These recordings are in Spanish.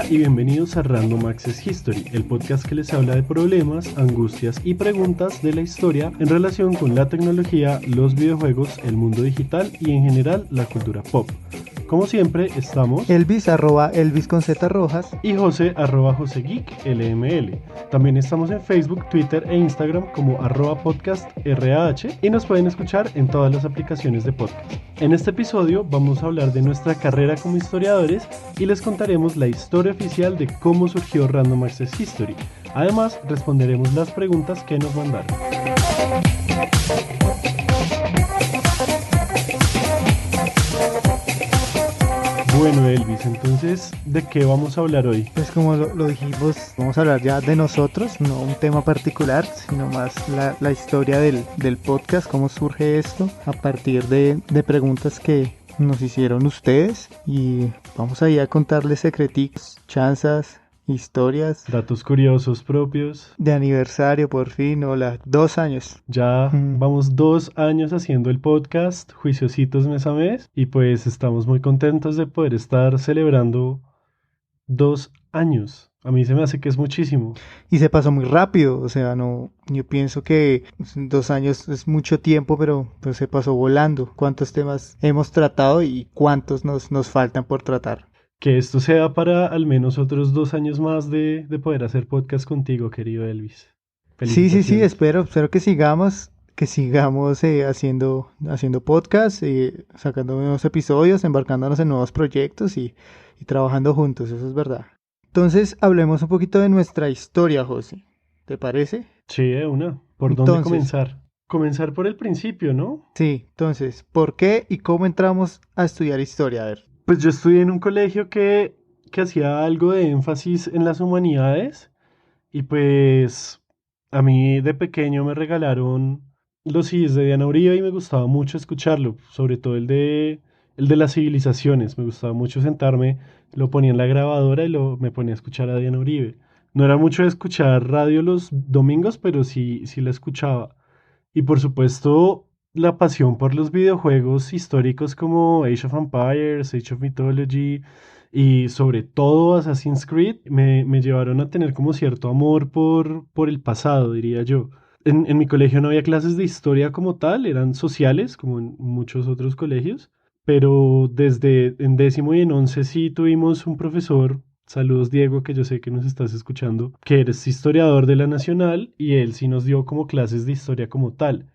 y bienvenidos a Random Access History, el podcast que les habla de problemas, angustias y preguntas de la historia en relación con la tecnología, los videojuegos, el mundo digital y en general la cultura pop. Como siempre, estamos Elvis, Elvis con Z Rojas. Y José, @JoseGeek LML. También estamos en Facebook, Twitter e Instagram como @podcastrah y nos pueden escuchar en todas las aplicaciones de podcast. En este episodio vamos a hablar de nuestra carrera como historiadores y les contaremos la historia oficial de cómo surgió Random Access History. Además, responderemos las preguntas que nos mandaron. Bueno, Elvis, entonces, ¿de qué vamos a hablar hoy? Pues como lo dijimos, vamos a hablar ya de nosotros, no un tema particular, sino más la historia del podcast, cómo surge esto, a partir de preguntas que nos hicieron ustedes. Y vamos ahí a contarles secreticos, chanzas, historias. Datos curiosos propios. De aniversario, por fin, hola, 2 años. Ya vamos 2 años haciendo el podcast, juiciositos mes a mes, y pues estamos muy contentos de poder estar celebrando 2 años. A mí se me hace que es muchísimo. Y se pasó muy rápido, o sea, no, yo pienso que 2 años es mucho tiempo, pero pues se pasó volando. ¿Cuántos temas hemos tratado y cuántos nos faltan por tratar? Que esto sea para al menos otros 2 años más de poder hacer podcast contigo, querido Elvis. Sí, espero que sigamos haciendo podcast, sacando nuevos episodios, embarcándonos en nuevos proyectos y trabajando juntos, eso es verdad. Entonces, hablemos un poquito de nuestra historia, José. ¿Te parece? Sí, de una. ¿Por dónde comenzar? Comenzar por el principio, ¿no? Sí, entonces, ¿por qué y cómo entramos a estudiar historia? A ver. Pues yo estudié en un colegio que hacía algo de énfasis en las humanidades y pues a mí de pequeño me regalaron los CDs de Diana Uribe y me gustaba mucho escucharlo, sobre todo el de las civilizaciones. Me gustaba mucho sentarme, lo ponía en la grabadora y me ponía a escuchar a Diana Uribe. No era mucho de escuchar radio los domingos, pero sí la escuchaba. Y por supuesto, la pasión por los videojuegos históricos como Age of Empires, Age of Mythology y sobre todo Assassin's Creed me llevaron a tener como cierto amor por el pasado, diría yo. En mi colegio no había clases de historia como tal, eran sociales, como en muchos otros colegios, pero desde en 10º y en 11 sí tuvimos un profesor. Saludos, Diego, que yo sé que nos estás escuchando, que eres historiador de la Nacional y él sí nos dio como clases de historia como tal.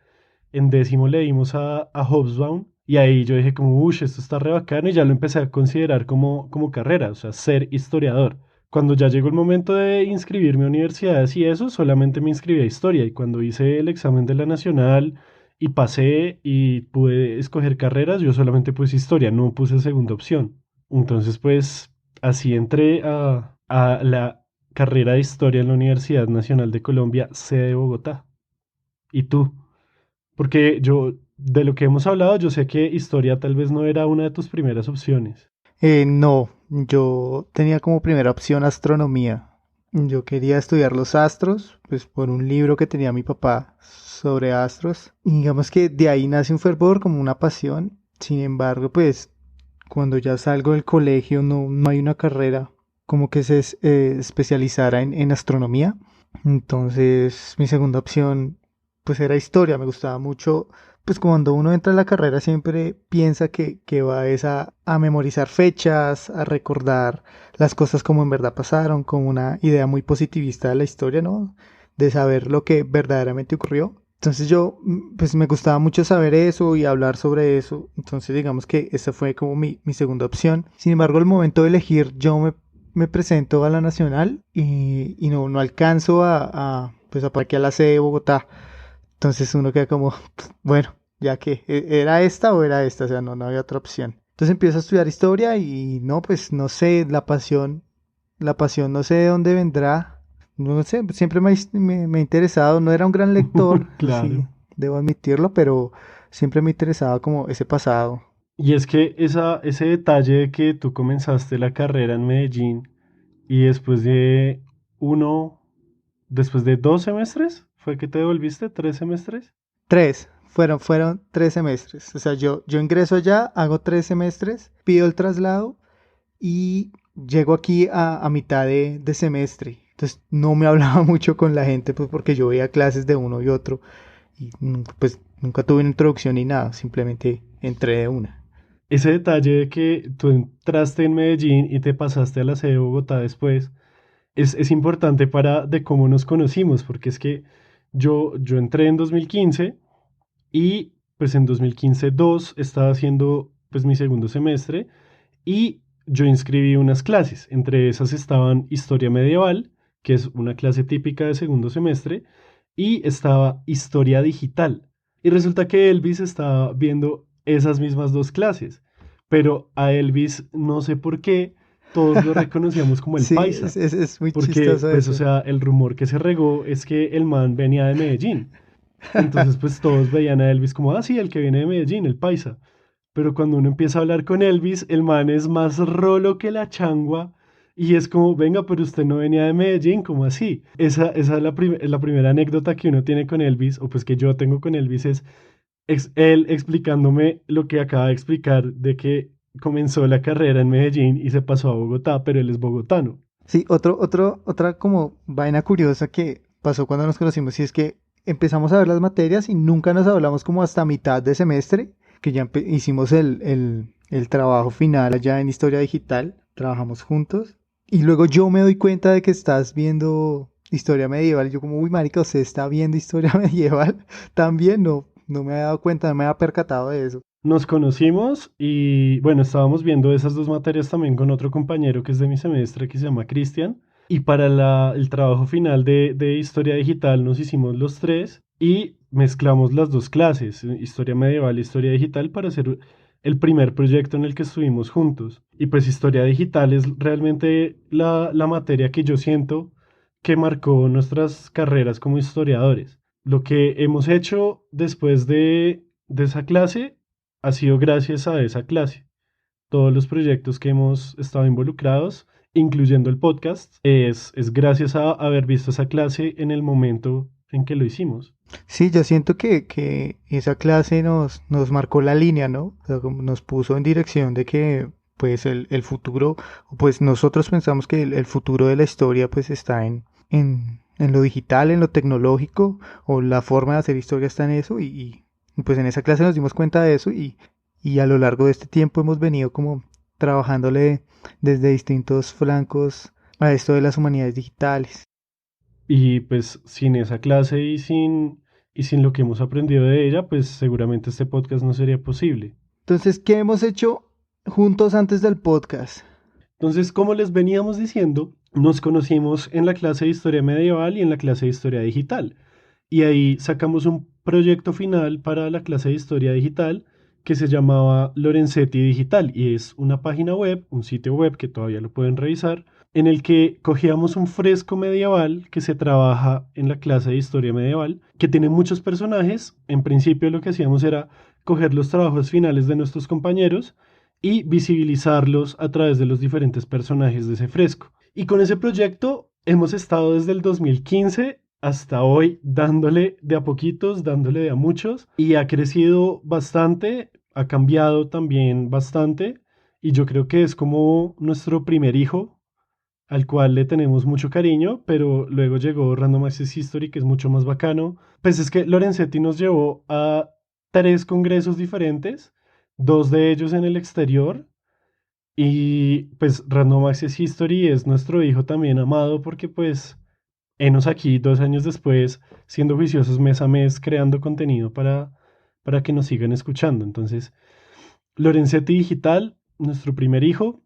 En 10º leímos a Hobsbawm y ahí yo dije como, uff, esto está re bacano y ya lo empecé a considerar como carrera, o sea, ser historiador. Cuando ya llegó el momento de inscribirme a universidades y eso, solamente me inscribí a historia y cuando hice el examen de la Nacional y pasé y pude escoger carreras, yo solamente puse historia, no puse segunda opción. Entonces, pues así entré a la carrera de historia en la Universidad Nacional de Colombia, sede de Bogotá. ¿Y tú? Porque yo, de lo que hemos hablado, yo sé que historia tal vez no era una de tus primeras opciones. No, yo tenía como primera opción astronomía. Yo quería estudiar los astros, pues por un libro que tenía mi papá sobre astros. Y digamos que de ahí nace un fervor, como una pasión. Sin embargo, pues cuando ya salgo del colegio no hay una carrera como que se especializara en astronomía. Entonces mi segunda opción pues era historia. Me gustaba mucho, pues cuando uno entra a la carrera siempre piensa que va es a memorizar fechas, a recordar las cosas como en verdad pasaron, con una idea muy positivista de la historia, ¿no? De saber lo que verdaderamente ocurrió. Entonces yo, pues me gustaba mucho saber eso y hablar sobre eso. Entonces digamos que esa fue como mi segunda opción. Sin embargo, al momento de elegir, yo me presento a la Nacional y no alcanzo pues a aquí a la sede de Bogotá. Entonces uno queda como, bueno, ya que era esta o era esta, o sea, no había otra opción. Entonces empiezo a estudiar historia y no, pues no sé, la pasión no sé de dónde vendrá. No sé, siempre me ha interesado, no era un gran lector, sí, Claro. debo admitirlo, pero siempre me interesaba como ese pasado. Y es que ese detalle de que tú comenzaste la carrera en Medellín y uno, después de 2 semestres, ¿fue que te devolviste? ¿3 semestres? Fueron 3 semestres. O sea, yo ingreso allá, hago 3 semestres, pido el traslado y llego aquí a mitad de semestre, entonces no me hablaba mucho con la gente, pues porque yo veía clases de uno y otro, y pues nunca tuve una introducción ni nada, simplemente entré de una. Ese detalle de que tú entraste en Medellín y te pasaste a la sede de Bogotá después es importante para de cómo nos conocimos, porque es que yo entré en 2015 y pues en 2015 dos estaba haciendo pues mi segundo semestre y yo inscribí unas clases. Entre esas estaban Historia Medieval, que es una clase típica de segundo semestre, y estaba Historia Digital. Y resulta que Elvis estaba viendo esas mismas dos clases, pero a Elvis no sé por qué todos lo reconocíamos como el Sí, paisa, es muy porque chistoso pues o eso. sea, el rumor que se regó es que el man venía de Medellín. Entonces pues todos veían a Elvis como, ah, sí, el que viene de Medellín, el paisa. Pero cuando uno empieza a hablar con Elvis, el man es más rolo que la changua. Y es como, venga, pero usted no venía de Medellín, ¿cómo así? Esa es la primera anécdota que uno tiene con Elvis, o pues que yo tengo con Elvis, es él explicándome lo que acaba de explicar de que comenzó la carrera en Medellín y se pasó a Bogotá, pero él es bogotano. Sí, otra como vaina curiosa que pasó cuando nos conocimos, y es que empezamos a ver las materias y nunca nos hablamos como hasta mitad de semestre, que ya hicimos el trabajo final allá en Historia Digital, trabajamos juntos, y luego yo me doy cuenta de que estás viendo Historia Medieval, y yo como, uy, marica, ¿usted está viendo Historia Medieval? También no me había dado cuenta, no me había percatado de eso. Nos conocimos y bueno, estábamos viendo esas dos materias también con otro compañero que es de mi semestre que se llama Cristian. Y para el trabajo final de historia digital nos hicimos los tres y mezclamos las dos clases, historia medieval e historia digital, para hacer el primer proyecto en el que estuvimos juntos. Y pues historia digital es realmente la materia que yo siento que marcó nuestras carreras como historiadores. Lo que hemos hecho después de esa clase ha sido gracias a esa clase. Todos los proyectos que hemos estado involucrados, incluyendo el podcast, es gracias a haber visto esa clase en el momento en que lo hicimos. Sí, yo siento que esa clase nos marcó la línea, ¿no? O sea, como nos puso en dirección de que pues el futuro, pues nosotros pensamos que el futuro de la historia pues está en lo digital, en lo tecnológico, o la forma de hacer historia está en eso, y pues en esa clase nos dimos cuenta de eso, y a lo largo de este tiempo hemos venido como trabajándole desde distintos flancos a esto de las humanidades digitales. Y pues sin esa clase y sin lo que hemos aprendido de ella, pues seguramente este podcast no sería posible. Entonces, ¿qué hemos hecho juntos antes del podcast? Entonces, como les veníamos diciendo, nos conocimos en la clase de historia medieval y en la clase de historia digital. Y ahí sacamos un proyecto final para la clase de historia digital que se llamaba Lorenzetti Digital y es una página web, un sitio web que todavía lo pueden revisar, en el que cogíamos un fresco medieval que se trabaja en la clase de historia medieval, que tiene muchos personajes. En principio lo que hacíamos era coger los trabajos finales de nuestros compañeros y visibilizarlos a través de los diferentes personajes de ese fresco. Y con ese proyecto hemos estado desde el 2015 hasta hoy dándole de a poquitos, dándole de a muchos y ha crecido bastante, ha cambiado también bastante y yo creo que es como nuestro primer hijo al cual le tenemos mucho cariño, pero luego llegó Random Access History, que es mucho más bacano. Pues es que Lorenzetti nos llevó a tres congresos diferentes, dos de ellos en el exterior, y pues Random Access History es nuestro hijo también amado porque pues enos aquí 2 años después, siendo juiciosos mes a mes, creando contenido para que nos sigan escuchando. Entonces, Lorenzetti Digital, nuestro primer hijo,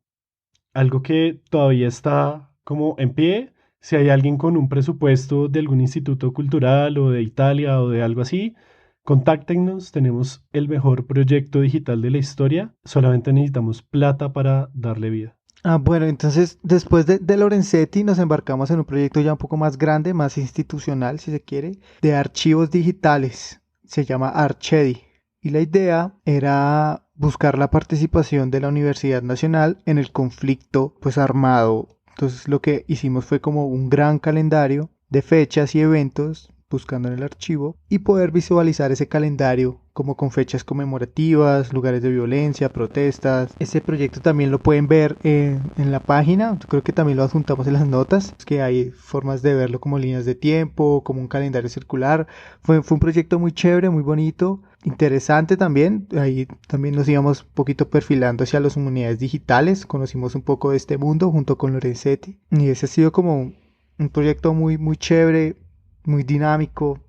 algo que todavía está como en pie. Si hay alguien con un presupuesto de algún instituto cultural o de Italia o de algo así, contáctenos. Tenemos el mejor proyecto digital de la historia. Solamente necesitamos plata para darle vida. Ah, bueno, entonces después de Lorenzetti nos embarcamos en un proyecto ya un poco más grande, más institucional, si se quiere, de archivos digitales. Se llama Archedi. Y la idea era buscar la participación de la Universidad Nacional en el conflicto pues armado. Entonces lo que hicimos fue como un gran calendario de fechas y eventos buscando en el archivo y poder visualizar ese calendario como con fechas conmemorativas, lugares de violencia, protestas. Ese proyecto también lo pueden ver en la página, yo creo que también lo adjuntamos en las notas, es que hay formas de verlo como líneas de tiempo, como un calendario circular. Fue un proyecto muy chévere, muy bonito, interesante también. Ahí también nos íbamos un poquito perfilando hacia las humanidades digitales, conocimos un poco de este mundo junto con Lorenzetti y ese ha sido como un proyecto muy, muy chévere, muy dinámico.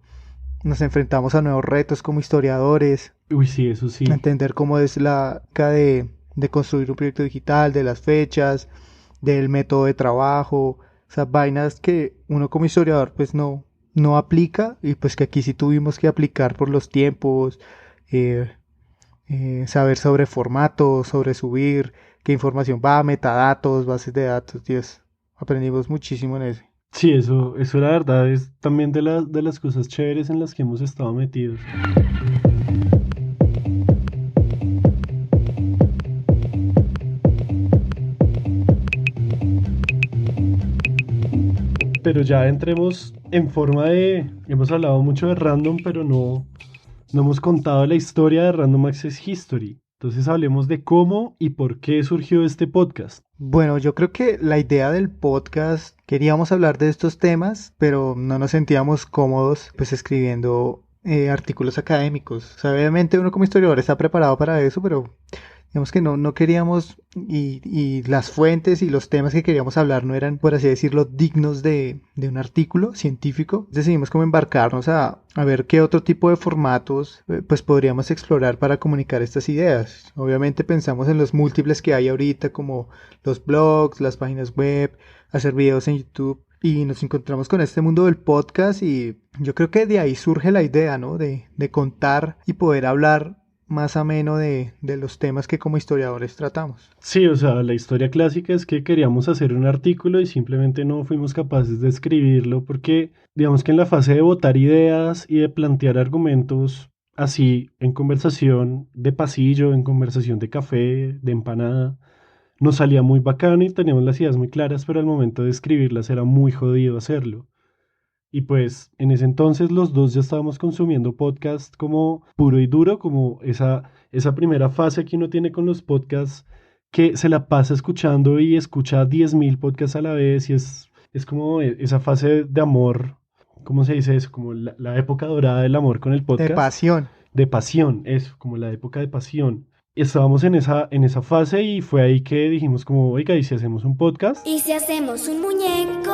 Nos enfrentamos a nuevos retos como historiadores, Uy, sí, eso a sí. entender cómo es la de construir un proyecto digital, de las fechas, del método de trabajo, esas vainas que uno como historiador pues no aplica y pues que aquí sí tuvimos que aplicar por los tiempos, eh, saber sobre formatos, sobre subir, qué información va, metadatos, bases de datos, Dios, aprendimos muchísimo en eso. Sí, eso la verdad es también de las cosas chéveres en las que hemos estado metidos. Pero ya entremos en forma de... Hemos hablado mucho de random, pero no hemos contado la historia de Random Access History. Entonces hablemos de cómo y por qué surgió este podcast. Bueno, yo creo que la idea del podcast, queríamos hablar de estos temas, pero no nos sentíamos cómodos pues escribiendo artículos académicos. O sea, obviamente uno como historiador está preparado para eso, pero digamos que no queríamos y las fuentes y los temas que queríamos hablar no eran, por así decirlo, dignos de un artículo científico. Decidimos como embarcarnos a ver qué otro tipo de formatos pues podríamos explorar para comunicar estas ideas. Obviamente pensamos en los múltiples que hay ahorita como los blogs, las páginas web, hacer videos en YouTube. Y nos encontramos con este mundo del podcast y yo creo que de ahí surge la idea, ¿no? De contar y poder hablar más ameno de los temas que como historiadores tratamos. Sí, o sea, la historia clásica es que queríamos hacer un artículo y simplemente no fuimos capaces de escribirlo porque, digamos que en la fase de votar ideas y de plantear argumentos así en conversación de pasillo, en conversación de café, de empanada, nos salía muy bacano y teníamos las ideas muy claras, pero al momento de escribirlas era muy jodido hacerlo. Y pues en ese entonces los dos ya estábamos consumiendo podcast como puro y duro, como esa primera fase que uno tiene con los podcasts, que se la pasa escuchando y escucha 10.000 podcasts a la vez y es como esa fase de amor, ¿cómo se dice eso? Como la época dorada del amor con el De podcast, pasión. de pasión, eso, como la época de pasión. Estábamos en esa fase y fue ahí que dijimos como, oiga, ¿y si hacemos un podcast? ¿Y si hacemos un muñeco?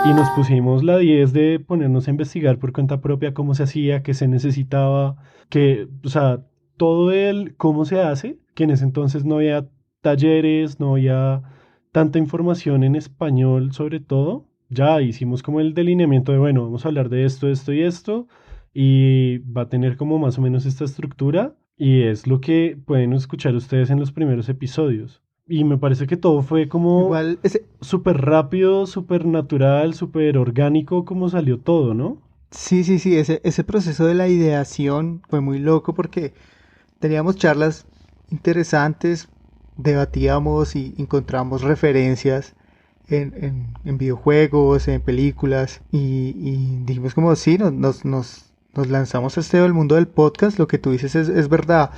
Y nos pusimos la 10 de ponernos a investigar por cuenta propia cómo se hacía, qué se necesitaba, que, o sea, todo el cómo se hace, que en ese entonces no había talleres, no había tanta información en español sobre todo. Ya hicimos como el delineamiento de, bueno, vamos a hablar de esto y esto, y va a tener como más o menos esta estructura, y es lo que pueden escuchar ustedes en los primeros episodios. Y me parece que todo fue como Igual, ese, súper rápido, súper natural, súper orgánico como salió todo, ¿no? sí, ese proceso de la ideación fue muy loco porque teníamos charlas interesantes, debatíamos y encontramos referencias en videojuegos, en películas y dijimos como sí, nos lanzamos a este del mundo del podcast, lo que tú dices es verdad.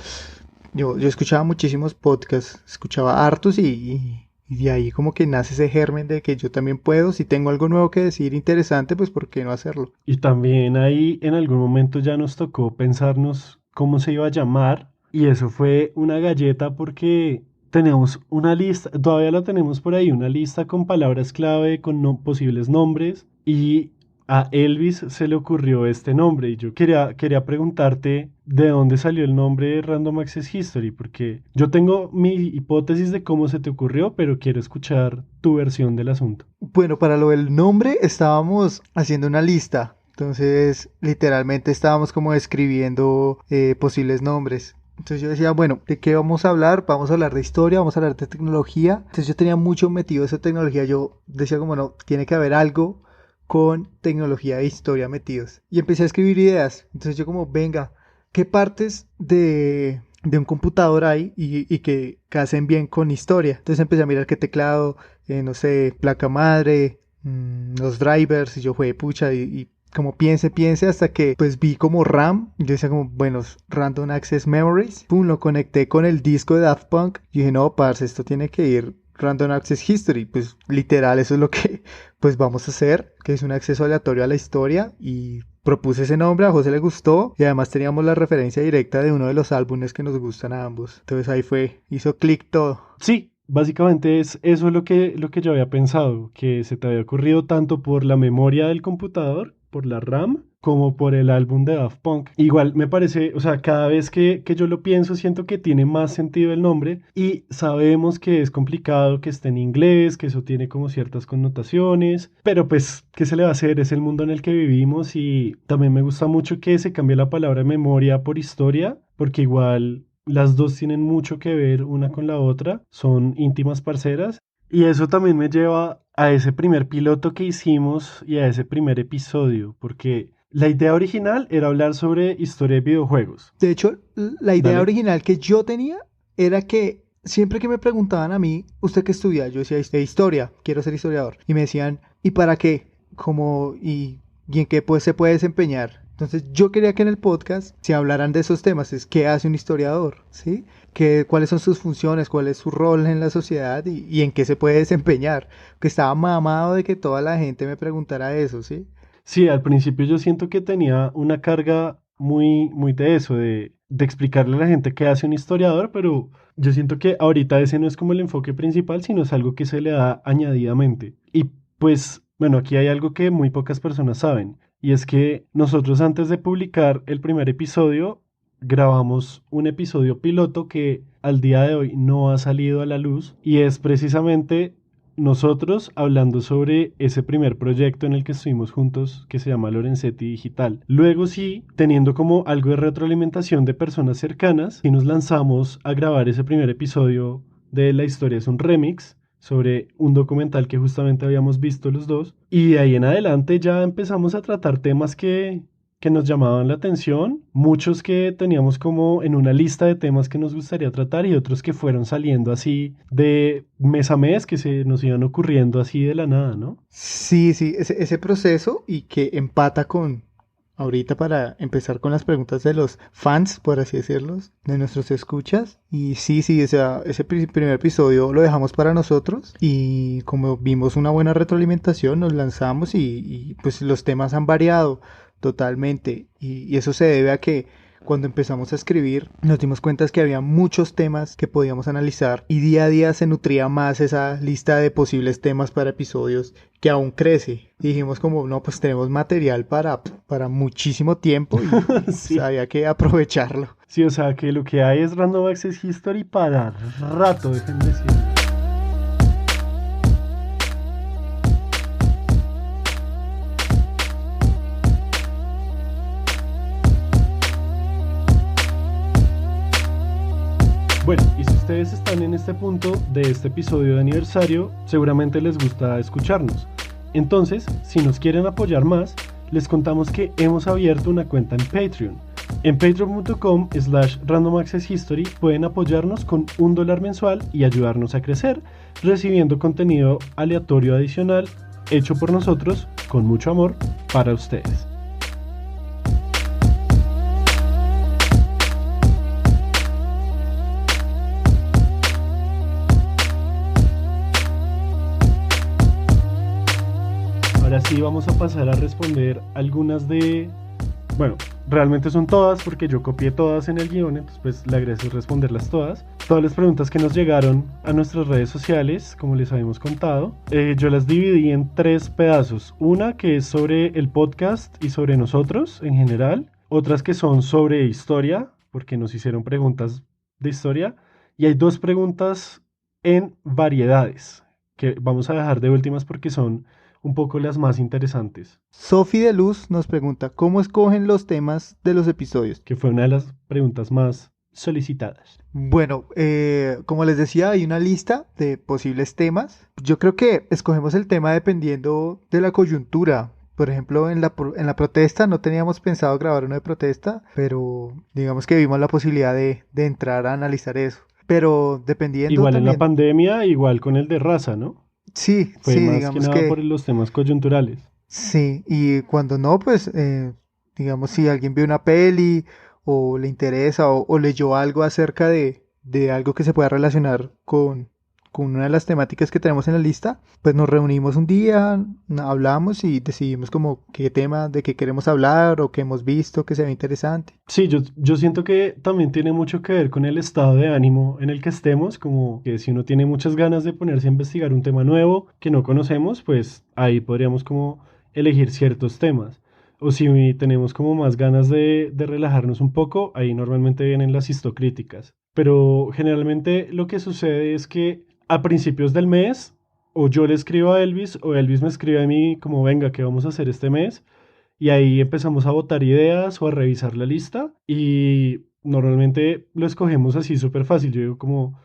Yo escuchaba muchísimos podcasts, escuchaba hartos y de ahí como que nace ese germen de que yo también puedo, si tengo algo nuevo que decir interesante, pues ¿por qué no hacerlo? Y también ahí en algún momento ya nos tocó pensarnos cómo se iba a llamar. Y eso fue una galleta porque tenemos una lista, todavía la tenemos por ahí, una lista con palabras clave, con posibles nombres. Y a Elvis se le ocurrió este nombre. Y yo quería preguntarte de dónde salió el nombre de Random Access History, porque yo tengo mi hipótesis de cómo se te ocurrió, pero quiero escuchar tu versión del asunto. Bueno, para lo del nombre estábamos haciendo una lista, entonces literalmente estábamos como escribiendo posibles nombres. Entonces yo decía, bueno, ¿de qué vamos a hablar? Vamos a hablar de historia, vamos a hablar de tecnología. Entonces yo tenía mucho metido esa tecnología. Yo decía como, no, tiene que haber algo con tecnología e historia metidos. Y empecé a escribir ideas. Entonces yo como, venga, ¿qué partes de un computador hay y que casen bien con historia? Entonces empecé a mirar qué teclado, no sé, placa madre, los drivers, y yo fue pucha, y como piense hasta que pues vi como RAM, yo decía como, bueno, Random Access Memories, pum, lo conecté con el disco de Daft Punk y dije, no, parce, esto tiene que ir Random Access History, pues literal eso es lo que pues vamos a hacer, que es un acceso aleatorio a la historia y propuse ese nombre, a José le gustó y además teníamos la referencia directa de uno de los álbumes que nos gustan a ambos, entonces ahí fue, hizo clic todo. Sí, básicamente es eso lo que yo había pensado, que se te había ocurrido tanto por la memoria del computador, por la RAM, como por el álbum de Daft Punk. Igual me parece, o sea, cada vez que yo lo pienso, siento que tiene más sentido el nombre y sabemos que es complicado que esté en inglés, que eso tiene como ciertas connotaciones, pero pues, ¿qué se le va a hacer? Es el mundo en el que vivimos y también me gusta mucho que se cambie la palabra memoria por historia, porque igual las dos tienen mucho que ver una con la otra, son íntimas parceras. Y eso también me lleva a ese primer piloto que hicimos y a ese primer episodio, porque la idea original era hablar sobre historia de videojuegos. De hecho, la idea Dale. original que yo tenía era que siempre que me preguntaban a mí, ¿usted qué estudia? Yo decía, historia, quiero ser historiador. Y me decían, ¿y para qué? Como, ¿y en qué pues, se puede desempeñar? Entonces yo quería que en el podcast se hablaran de esos temas, es qué hace un historiador, ¿sí? Cuáles son sus funciones, cuál es su rol en la sociedad y en qué se puede desempeñar. Que estaba mamado de que toda la gente me preguntara eso, ¿sí? Sí, al principio yo siento que tenía una carga muy de eso, de explicarle a la gente qué hace un historiador, pero yo siento que ahorita ese no es como el enfoque principal, sino es algo que se le da añadidamente. Y pues, bueno, aquí hay algo que muy pocas personas saben, y es que nosotros antes de publicar el primer episodio, grabamos un episodio piloto que al día de hoy no ha salido a la luz, y es precisamente nosotros hablando sobre ese primer proyecto en el que estuvimos juntos que se llama Lorenzetti Digital. Luego sí, teniendo como algo de retroalimentación de personas cercanas, y nos lanzamos a grabar ese primer episodio de La historia es un remix sobre un documental que justamente habíamos visto los dos. Y de ahí en adelante ya empezamos a tratar temas que nos llamaban la atención, muchos que teníamos como en una lista de temas que nos gustaría tratar y otros que fueron saliendo así de mes a mes, que se nos iban ocurriendo así de la nada, ¿no? Sí, sí, ese proceso y que empata con, ahorita para empezar con las preguntas de los fans, por así decirlos, de nuestros escuchas. Y sí, sí, ese primer episodio lo dejamos para nosotros y como vimos una buena retroalimentación, nos lanzamos y pues los temas han variado totalmente. Y eso se debe a que cuando empezamos a escribir nos dimos cuenta que había muchos temas que podíamos analizar y día a día se nutría más esa lista de posibles temas para episodios que aún crece. Y dijimos como, no, pues tenemos material para muchísimo tiempo y pues, Sí. había que aprovecharlo. Sí, o sea que lo que hay es Random Access History para rato, déjenme decir. Bueno, y si ustedes están en este punto de este episodio de aniversario, seguramente les gusta escucharnos. Entonces, si nos quieren apoyar más, les contamos que hemos abierto una cuenta en Patreon. En patreon.com/Random Access History pueden apoyarnos con $1 mensual y ayudarnos a crecer, recibiendo contenido aleatorio adicional hecho por nosotros con mucho amor para ustedes. Ahora sí vamos a pasar a responder algunas de... Bueno, realmente son todas porque yo copié todas en el guión, entonces pues la gracia es responderlas todas. Todas las preguntas que nos llegaron a nuestras redes sociales, como les habíamos contado, yo las dividí en 3 pedazos. Una que es sobre el podcast y sobre nosotros en general. Otras que son sobre historia, porque nos hicieron preguntas de historia. Y hay 2 preguntas en variedades, que vamos a dejar de últimas porque son un poco las más interesantes, Sofi de Luz nos pregunta, ¿cómo escogen los temas de los episodios? que fue una de las preguntas más solicitadas. Bueno, como les decía, hay una lista de posibles temas. Yo creo que escogemos el tema dependiendo de la coyuntura. Por ejemplo, en la protesta no teníamos pensado grabar uno de protesta, pero digamos que vimos la posibilidad de entrar a analizar eso. Pero dependiendo Igual en la también. pandemia, igual con el de raza, ¿no? Sí, Fue sí, más que digamos nada que por los temas coyunturales. Sí, y cuando no, pues, digamos, si alguien ve una peli o le interesa o leyó algo acerca de algo que se pueda relacionar con una de las temáticas que tenemos en la lista, pues nos reunimos un día, hablamos y decidimos como qué tema, de qué queremos hablar o qué hemos visto que se ve interesante. Sí, yo siento que también tiene mucho que ver con el estado de ánimo en el que estemos, como que si uno tiene muchas ganas de ponerse a investigar un tema nuevo que no conocemos, pues ahí podríamos como elegir ciertos temas. O si tenemos como más ganas de relajarnos un poco, ahí normalmente vienen las histocríticas. Pero generalmente lo que sucede es que a principios del mes, o yo le escribo a Elvis, o Elvis me escribe a mí como, venga, ¿qué vamos a hacer este mes? Y ahí empezamos a botar ideas o a revisar la lista y normalmente lo escogemos así súper fácil. Yo digo como,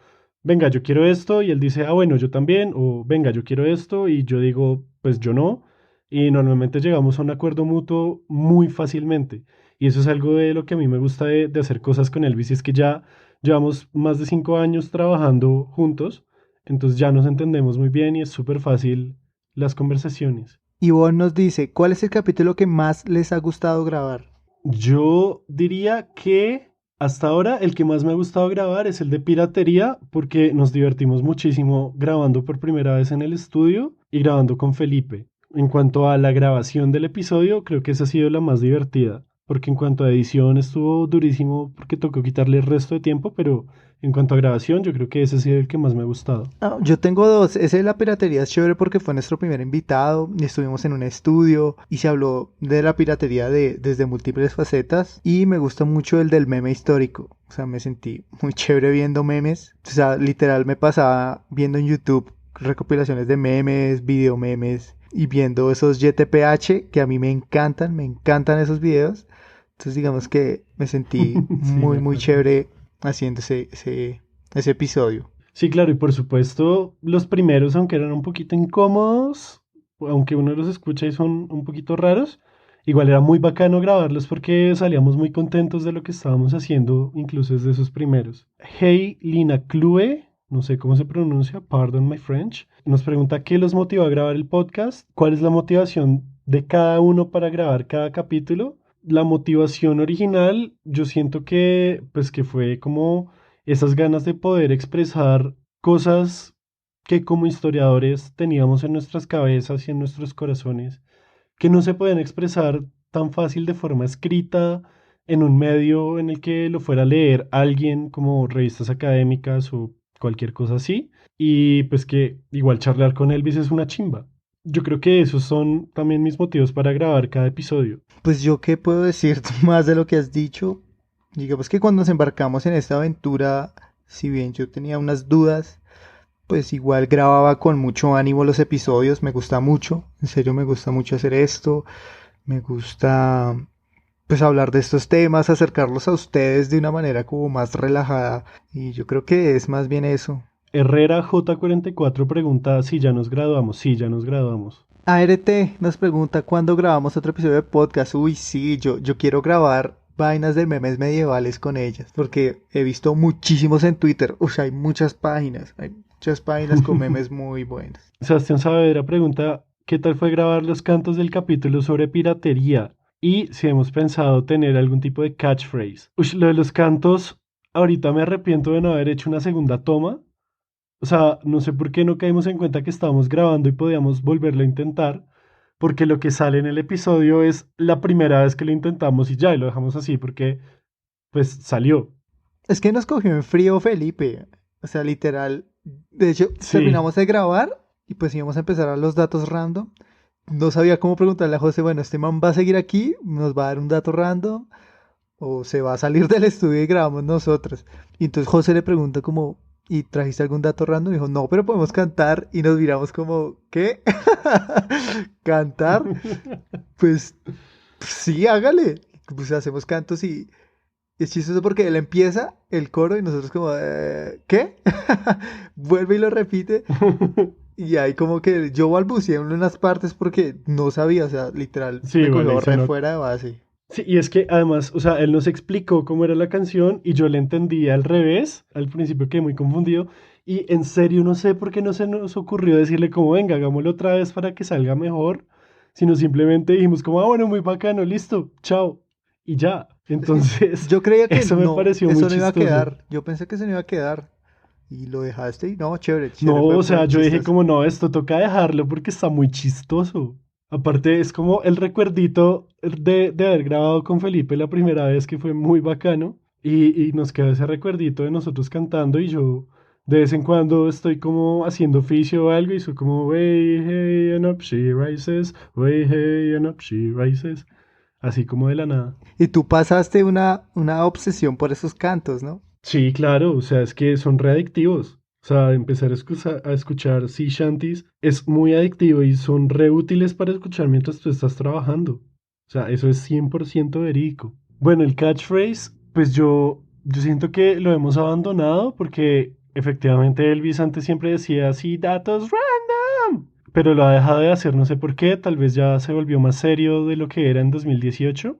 venga, yo quiero esto y él dice, ah, bueno, yo también, o venga, yo quiero esto y yo digo, pues yo no. Y normalmente llegamos a un acuerdo mutuo muy fácilmente. Y eso es algo de lo que a mí me gusta de hacer cosas con Elvis, y es que ya llevamos más de 5 años trabajando juntos, entonces ya nos entendemos muy bien y es súper fácil las conversaciones. Ivonne nos dice, ¿cuál es el capítulo que más les ha gustado grabar? Yo diría que hasta ahora el que más me ha gustado grabar es el de piratería porque nos divertimos muchísimo grabando por primera vez en el estudio y grabando con Felipe. En cuanto a la grabación del episodio, creo que esa ha sido la más divertida, porque en cuanto a edición estuvo durísimo porque tocó quitarle el resto de tiempo, pero en cuanto a grabación yo creo que ese ha sido el que más me ha gustado. Ah, yo tengo dos. Ese de la piratería es chévere porque fue nuestro primer invitado y estuvimos en un estudio y se habló de la piratería desde múltiples facetas. Y me gusta mucho el del meme histórico. O sea, me sentí muy chévere viendo memes. O sea, literal me pasaba viendo en YouTube recopilaciones de memes, video memes y viendo esos YTPH que a mí me encantan esos videos. Entonces digamos que me sentí Sí, me muy acuerdo. chévere haciendo ese episodio. Sí, claro, y por supuesto, los primeros, aunque eran un poquito incómodos, aunque uno los escucha y son un poquito raros, igual era muy bacano grabarlos porque salíamos muy contentos de lo que estábamos haciendo, incluso desde esos primeros. Hey Lina Clue, no sé cómo se pronuncia, pardon my French, nos pregunta qué los motivó a grabar el podcast, cuál es la motivación de cada uno para grabar cada capítulo. La motivación original, yo siento que, pues que fue como esas ganas de poder expresar cosas que como historiadores teníamos en nuestras cabezas y en nuestros corazones, que no se pueden expresar tan fácil de forma escrita en un medio en el que lo fuera a leer alguien como revistas académicas o cualquier cosa así, y pues que igual charlar con Elvis es una chimba. Yo creo que esos son también mis motivos para grabar cada episodio. Pues yo qué puedo decir más de lo que has dicho. Digamos que cuando nos embarcamos en esta aventura, si bien yo tenía unas dudas, pues igual grababa con mucho ánimo los episodios, me gusta mucho, en serio me gusta mucho hacer esto, me gusta pues hablar de estos temas, acercarlos a ustedes de una manera como más relajada y yo creo que es más bien eso. Herrera J44 pregunta si ya nos graduamos. Sí, ya nos graduamos. ART nos pregunta cuándo grabamos otro episodio de podcast. Uy, sí, yo quiero grabar vainas de memes medievales con ellas, porque he visto muchísimos en Twitter. Uy, hay muchas páginas con memes muy buenos. Sebastián Saavedra pregunta qué tal fue grabar los cantos del capítulo sobre piratería y si hemos pensado tener algún tipo de catchphrase. Uy, lo de los cantos, ahorita me arrepiento de no haber hecho una segunda toma. O sea, no sé por qué no caímos en cuenta que estábamos grabando y podíamos volverlo a intentar, porque lo que sale en el episodio es la primera vez que lo intentamos y ya, y lo dejamos así porque pues salió. Es que nos cogió en frío Felipe. O sea, literal. De hecho, Sí. terminamos de grabar y pues íbamos a empezar a los datos random. No sabía cómo preguntarle a José, bueno, este man va a seguir aquí, nos va a dar un dato random o se va a salir del estudio y grabamos nosotros. Y entonces José le pregunta como, ¿y trajiste algún dato random? Y dijo, no, pero podemos cantar. Y nos miramos como, ¿qué? ¿Cantar? Pues sí, hágale. Pues hacemos cantos y es chistoso porque él empieza el coro y nosotros como, ¿qué? Vuelve y lo repite. Y ahí como que yo balbuceé en unas partes porque no sabía, o sea, literal, Sí, me igual cogió ahí se re no. fuera de base. Sí, y es que además, o sea, él nos explicó cómo era la canción y yo le entendí al revés, al principio quedé muy confundido y en serio no sé por qué no se nos ocurrió decirle como, venga, hagámoslo otra vez para que salga mejor. sino simplemente dijimos como, ah, bueno, muy bacano, listo, chao, y ya. Es que Entonces, yo creía que eso me no, pareció muy eso no iba a chistoso. quedar. Yo pensé que se no iba a quedar. Y lo dejaste y no, chévere, No, chévere, fue, o fue sea, muy yo dije chistoso. como, no, esto toca dejarlo porque está muy chistoso. Aparte, es como el recuerdito de haber grabado con Felipe la primera vez que fue muy bacano. Y nos queda ese recuerdito de nosotros cantando y yo de vez en cuando estoy como haciendo oficio o algo y soy como, way, hey, and up she rises, way, hey, and up she rises. Así como de la nada. Y tú pasaste una obsesión por esos cantos, ¿no? Sí, claro, o sea, es que son readictivos. O sea, empezar a escuchar sea shanties es muy adictivo y son re útiles para escuchar mientras tú estás trabajando. O sea, eso es 100% verídico. Bueno, el catchphrase, pues yo siento que lo hemos abandonado porque efectivamente Elvis antes siempre decía así, datos random, pero lo ha dejado de hacer, no sé por qué, tal vez ya se volvió más serio de lo que era en 2018,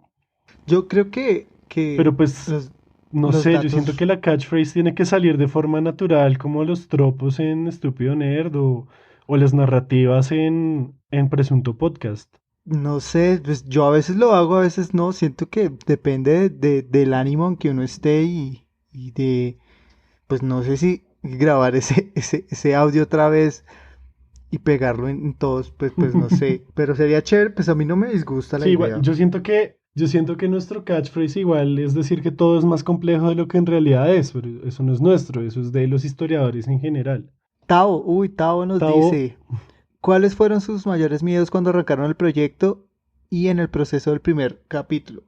Yo creo que pero pues los, no los sé, yo siento que datos, la catchphrase tiene que salir de forma natural, como los tropos en Estúpido Nerd o las narrativas en Presunto Podcast. no sé, pues yo a veces lo hago, a veces no. Siento que depende del ánimo en que uno esté y de, pues no sé si grabar ese audio otra vez y pegarlo en todos, pues no sé. Pero sería chévere, pues a mí no me disgusta la Sí, igual, idea. yo siento que nuestro catchphrase igual es decir que todo es más complejo de lo que en realidad es, pero eso no es nuestro, eso es de los historiadores en general. Tao nos Tao, dice, ¿cuáles fueron sus mayores miedos cuando arrancaron el proyecto y en el proceso del primer capítulo?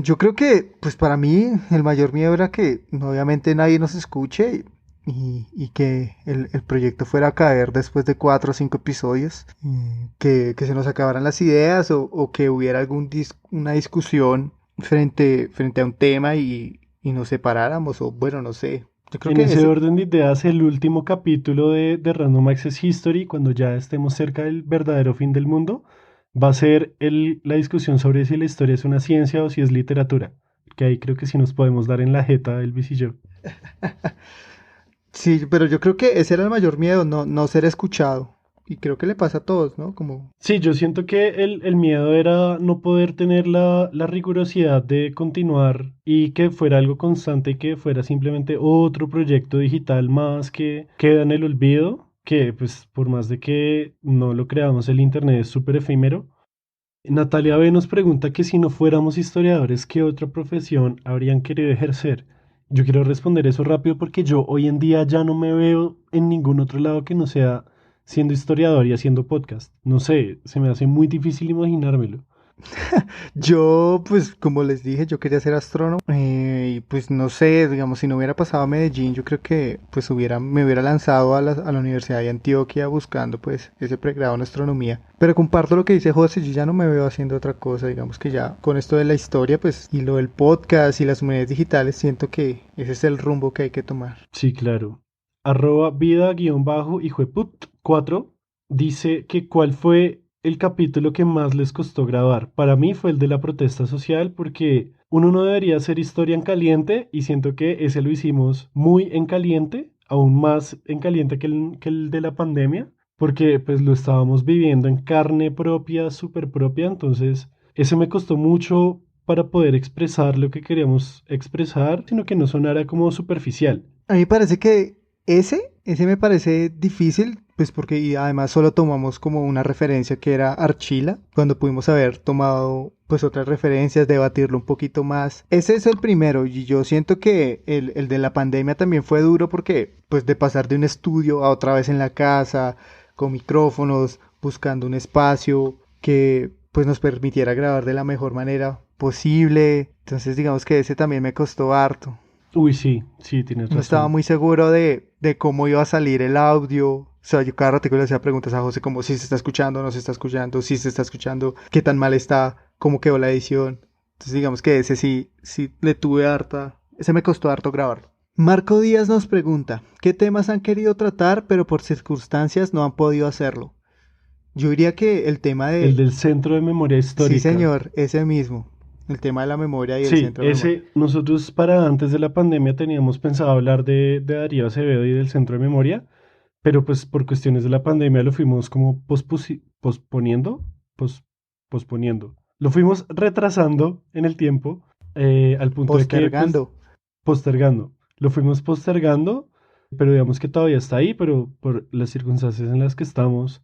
Yo creo que, pues para mí, el mayor miedo era que obviamente nadie nos escuche y que el proyecto fuera a caer después de 4 o 5 episodios, que se nos acabaran las ideas o que hubiera una discusión frente a un tema y nos separáramos, o bueno, no sé. Yo creo en que ese ese, orden de ideas, el último capítulo de Random Access History, cuando ya estemos cerca del verdadero fin del mundo, va a ser la discusión sobre si la historia es una ciencia o si es literatura. Que ahí creo que sí nos podemos dar en la jeta Elvis y yo. sí, pero yo creo que ese era el mayor miedo, no ser escuchado. Y creo que le pasa a todos, ¿no? Como, Sí, yo siento que el miedo era no poder tener la rigurosidad de continuar y que fuera algo constante y que fuera simplemente otro proyecto digital más que queda en el olvido, que pues por más de que no lo creamos, el Internet es súper efímero. Natalia B nos pregunta que si no fuéramos historiadores, ¿qué otra profesión habrían querido ejercer? Yo quiero responder eso rápido porque yo hoy en día ya no me veo en ningún otro lado que no sea siendo historiador y haciendo podcast. No sé, se me hace muy difícil imaginármelo. yo, pues, como les dije, yo quería ser astrónomo. Y pues no sé, digamos, si no hubiera pasado a Medellín, yo creo que pues me hubiera lanzado a la Universidad de Antioquia buscando pues ese pregrado en astronomía. Pero comparto lo que dice José, yo ya no me veo haciendo otra cosa, digamos que ya con esto de la historia, pues, y lo del podcast y las humanidades digitales, siento que ese es el rumbo que hay que tomar. Sí, claro. Arroba vida-hijueput 4 dice que cuál fue el capítulo que más les costó grabar. Para mí fue el de la protesta social porque uno no debería hacer historia en caliente y siento que ese lo hicimos muy en caliente, aún más en caliente que el de la pandemia, porque pues lo estábamos viviendo en carne propia, súper propia, entonces ese me costó mucho para poder expresar lo que queríamos expresar, sino que no sonara como superficial. A mí me parece que ese me parece difícil, pues porque y además solo tomamos como una referencia que era Archila, cuando pudimos haber tomado pues otras referencias, debatirlo un poquito más. Ese es el primero y yo siento que el de la pandemia también fue duro porque pues de pasar de un estudio a otra vez en la casa, con micrófonos, buscando un espacio que pues nos permitiera grabar de la mejor manera posible. Entonces digamos que ese también me costó harto. Uy, sí, sí, tienes No estaba razón. muy seguro de cómo iba a salir el audio. O sea, yo cada rato le hacía preguntas a José como si se está escuchando, no se está escuchando, si se está escuchando, qué tan mal está, cómo quedó la edición. Entonces digamos que ese sí le tuve harta. Ese me costó harto grabar. Marco Díaz nos pregunta, ¿qué temas han querido tratar pero por circunstancias no han podido hacerlo? Yo diría que el tema El de... del Centro de Memoria Sí, Histórica. señor, ese mismo. El tema de la memoria y el Sí, centro de memoria. ese, nosotros para antes de la pandemia teníamos pensado hablar de Darío Acevedo y del Centro de Memoria, pero pues por cuestiones de la pandemia lo fuimos como posponiendo, pos- posponiendo. Lo fuimos retrasando en el tiempo, al punto de que, pues, Postergando. postergando. Lo fuimos postergando, pero digamos que todavía está ahí, pero por las circunstancias en las que estamos,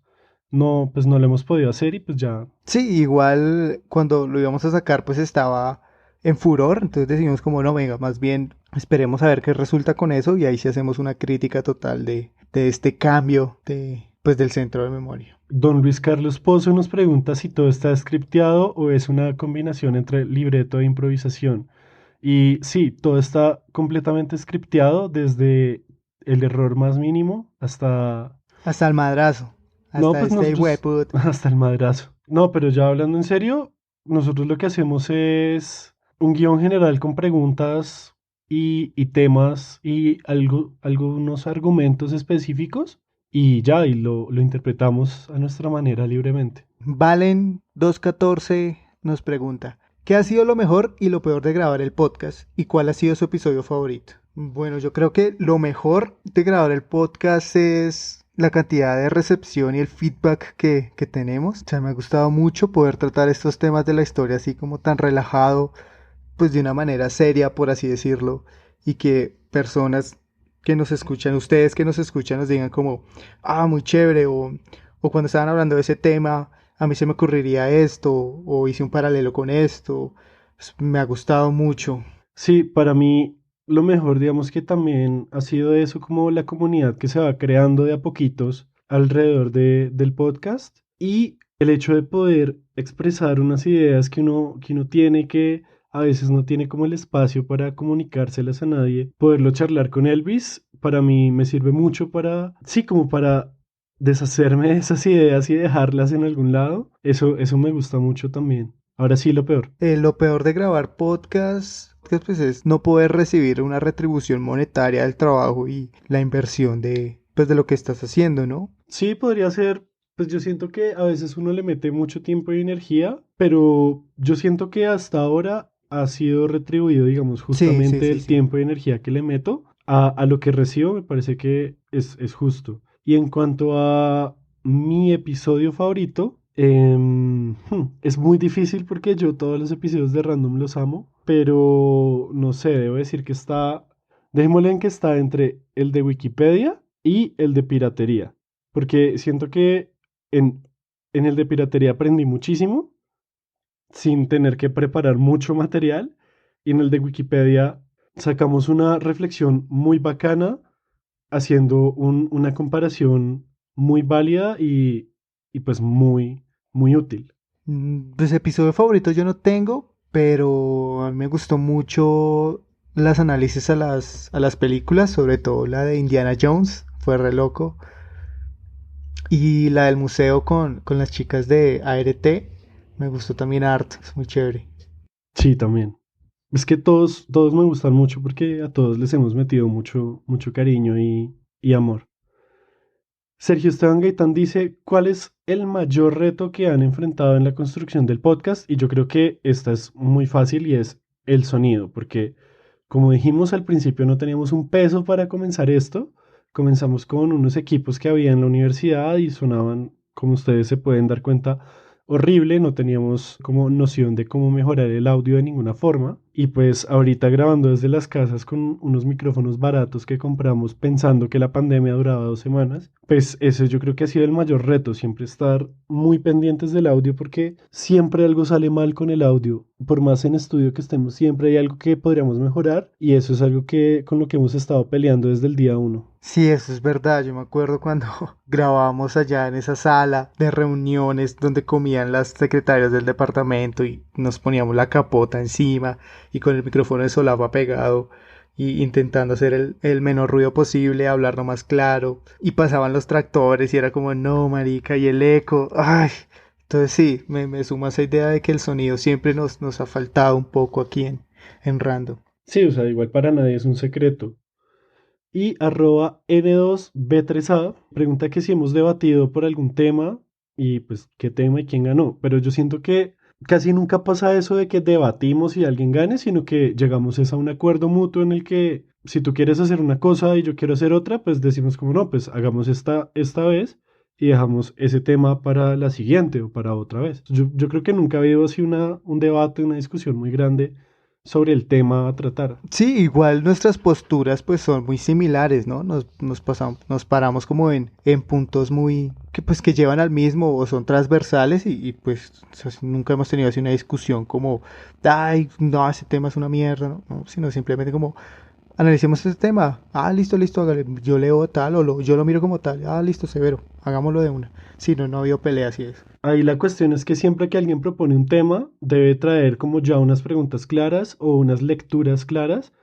no, pues no lo hemos podido hacer y pues ya. Sí, igual cuando lo íbamos a sacar pues estaba en furor, entonces decidimos como no, venga, más bien esperemos a ver qué resulta con eso y ahí sí hacemos una crítica total de este cambio de, pues del centro de memoria. Don Luis Carlos Pozo nos pregunta si todo está scripteado o es una combinación entre libreto e improvisación. Y sí, todo está completamente scripteado desde el error más mínimo hasta... Hasta el madrazo, No, hasta pues este nosotros hueput. hasta el madrazo. No, pero ya hablando en serio, nosotros lo que hacemos es un guión general con preguntas y temas y algunos argumentos específicos y ya, y lo interpretamos a nuestra manera libremente. Valen 214 nos pregunta, ¿qué ha sido lo mejor y lo peor de grabar el podcast? ¿Y cuál ha sido su episodio favorito? Bueno, yo creo que lo mejor de grabar el podcast es la cantidad de recepción y el feedback que tenemos. O sea, me ha gustado mucho poder tratar estos temas de la historia así como tan relajado, pues de una manera seria, por así decirlo, y que personas que nos escuchan, ustedes que nos escuchan, nos digan como, ah, muy chévere, o cuando estaban hablando de ese tema, a mí se me ocurriría esto, o hice un paralelo con esto, pues, me ha gustado mucho. Sí, para mí lo mejor, digamos que también ha sido eso, como la comunidad que se va creando de a poquitos alrededor del podcast y el hecho de poder expresar unas ideas que uno tiene que a veces no tiene como el espacio para comunicárselas a nadie, poderlo charlar con Elvis, para mí me sirve mucho para, sí, como para deshacerme de esas ideas y dejarlas en algún lado. Eso me gusta mucho también. Ahora sí, lo peor. Lo peor de grabar podcast, pues, es no poder recibir una retribución monetaria del trabajo y la inversión de, pues, de lo que estás haciendo, ¿no? Sí, podría ser, pues yo siento que a veces uno le mete mucho tiempo y energía, pero yo siento que hasta ahora ha sido retribuido, digamos, Sí, sí, justamente sí, el sí. tiempo y energía que le meto a lo que recibo, me parece que es justo. Y en cuanto a mi episodio favorito, es muy difícil porque yo todos los episodios de Random los amo, pero no sé, debo decir que está, dejémosle en que está entre el de Wikipedia y el de piratería. Porque siento que en el de piratería aprendí muchísimo sin tener que preparar mucho material. Y en el de Wikipedia sacamos una reflexión muy bacana haciendo una comparación muy válida y pues muy útil. Pues episodio favorito yo no tengo, pero a mí me gustó mucho las análisis a las películas, sobre todo la de Indiana Jones, fue re loco. Y la del museo con las chicas de ART, me gustó también harto, es muy chévere. Sí, también. Es que todos me gustan mucho porque a todos les hemos metido mucho cariño y amor. Sergio Esteban Gaitán dice, ¿cuál es el mayor reto que han enfrentado en la construcción del podcast? Y yo creo que esta es muy fácil y es el sonido, porque como dijimos al principio no teníamos un peso para comenzar esto. Comenzamos con unos equipos que había en la universidad y sonaban, como ustedes se pueden dar cuenta, horrible. No teníamos como noción de cómo mejorar el audio de ninguna forma. Y pues ahorita grabando desde las casas con unos micrófonos baratos que compramos pensando que la pandemia duraba 2 semanas, pues eso yo creo que ha sido el mayor reto, siempre estar muy pendientes del audio porque siempre algo sale mal con el audio. Por más en estudio que estemos, siempre hay algo que podríamos mejorar y eso es algo que con lo que hemos estado peleando desde el día uno. Sí, eso es verdad. Yo me acuerdo cuando grabábamos allá en esa sala de reuniones donde comían las secretarias del departamento y nos poníamos la capota encima y con el micrófono de solapa pegado y intentando hacer el menor ruido posible, hablar lo más claro. Y pasaban los tractores y era como, no, marica, y el eco. Ay, entonces sí, me suma esa idea de que el sonido siempre nos ha faltado un poco aquí en Random. Sí, o sea, igual para nadie es un secreto. Y arroba N2B3A pregunta que si hemos debatido por algún tema y pues qué tema y quién ganó. Pero yo siento que casi nunca pasa eso de que debatimos y alguien gane, sino que llegamos es a un acuerdo mutuo en el que si tú quieres hacer una cosa y yo quiero hacer otra, pues decimos como no, pues hagamos esta vez y dejamos ese tema para la siguiente o para otra vez. Yo creo que nunca ha habido así un debate, una discusión muy grande sobre el tema a tratar. Sí, igual nuestras posturas pues son muy similares, ¿no? Nos paramos como en puntos muy que pues que llevan al mismo o son transversales y, pues o sea, nunca hemos tenido así una discusión como, ay, no, ese tema es una mierda, ¿no? No, sino simplemente como analicemos este tema. Ah, listo, listo, hágale. Yo leo tal yo lo miro como tal. Ah, listo, severo. Hagámoslo de una. Si no, no ha habido pelea, así es. Ahí la cuestión es que siempre que alguien propone un tema, debe traer como ya unas preguntas claras o unas lecturas claras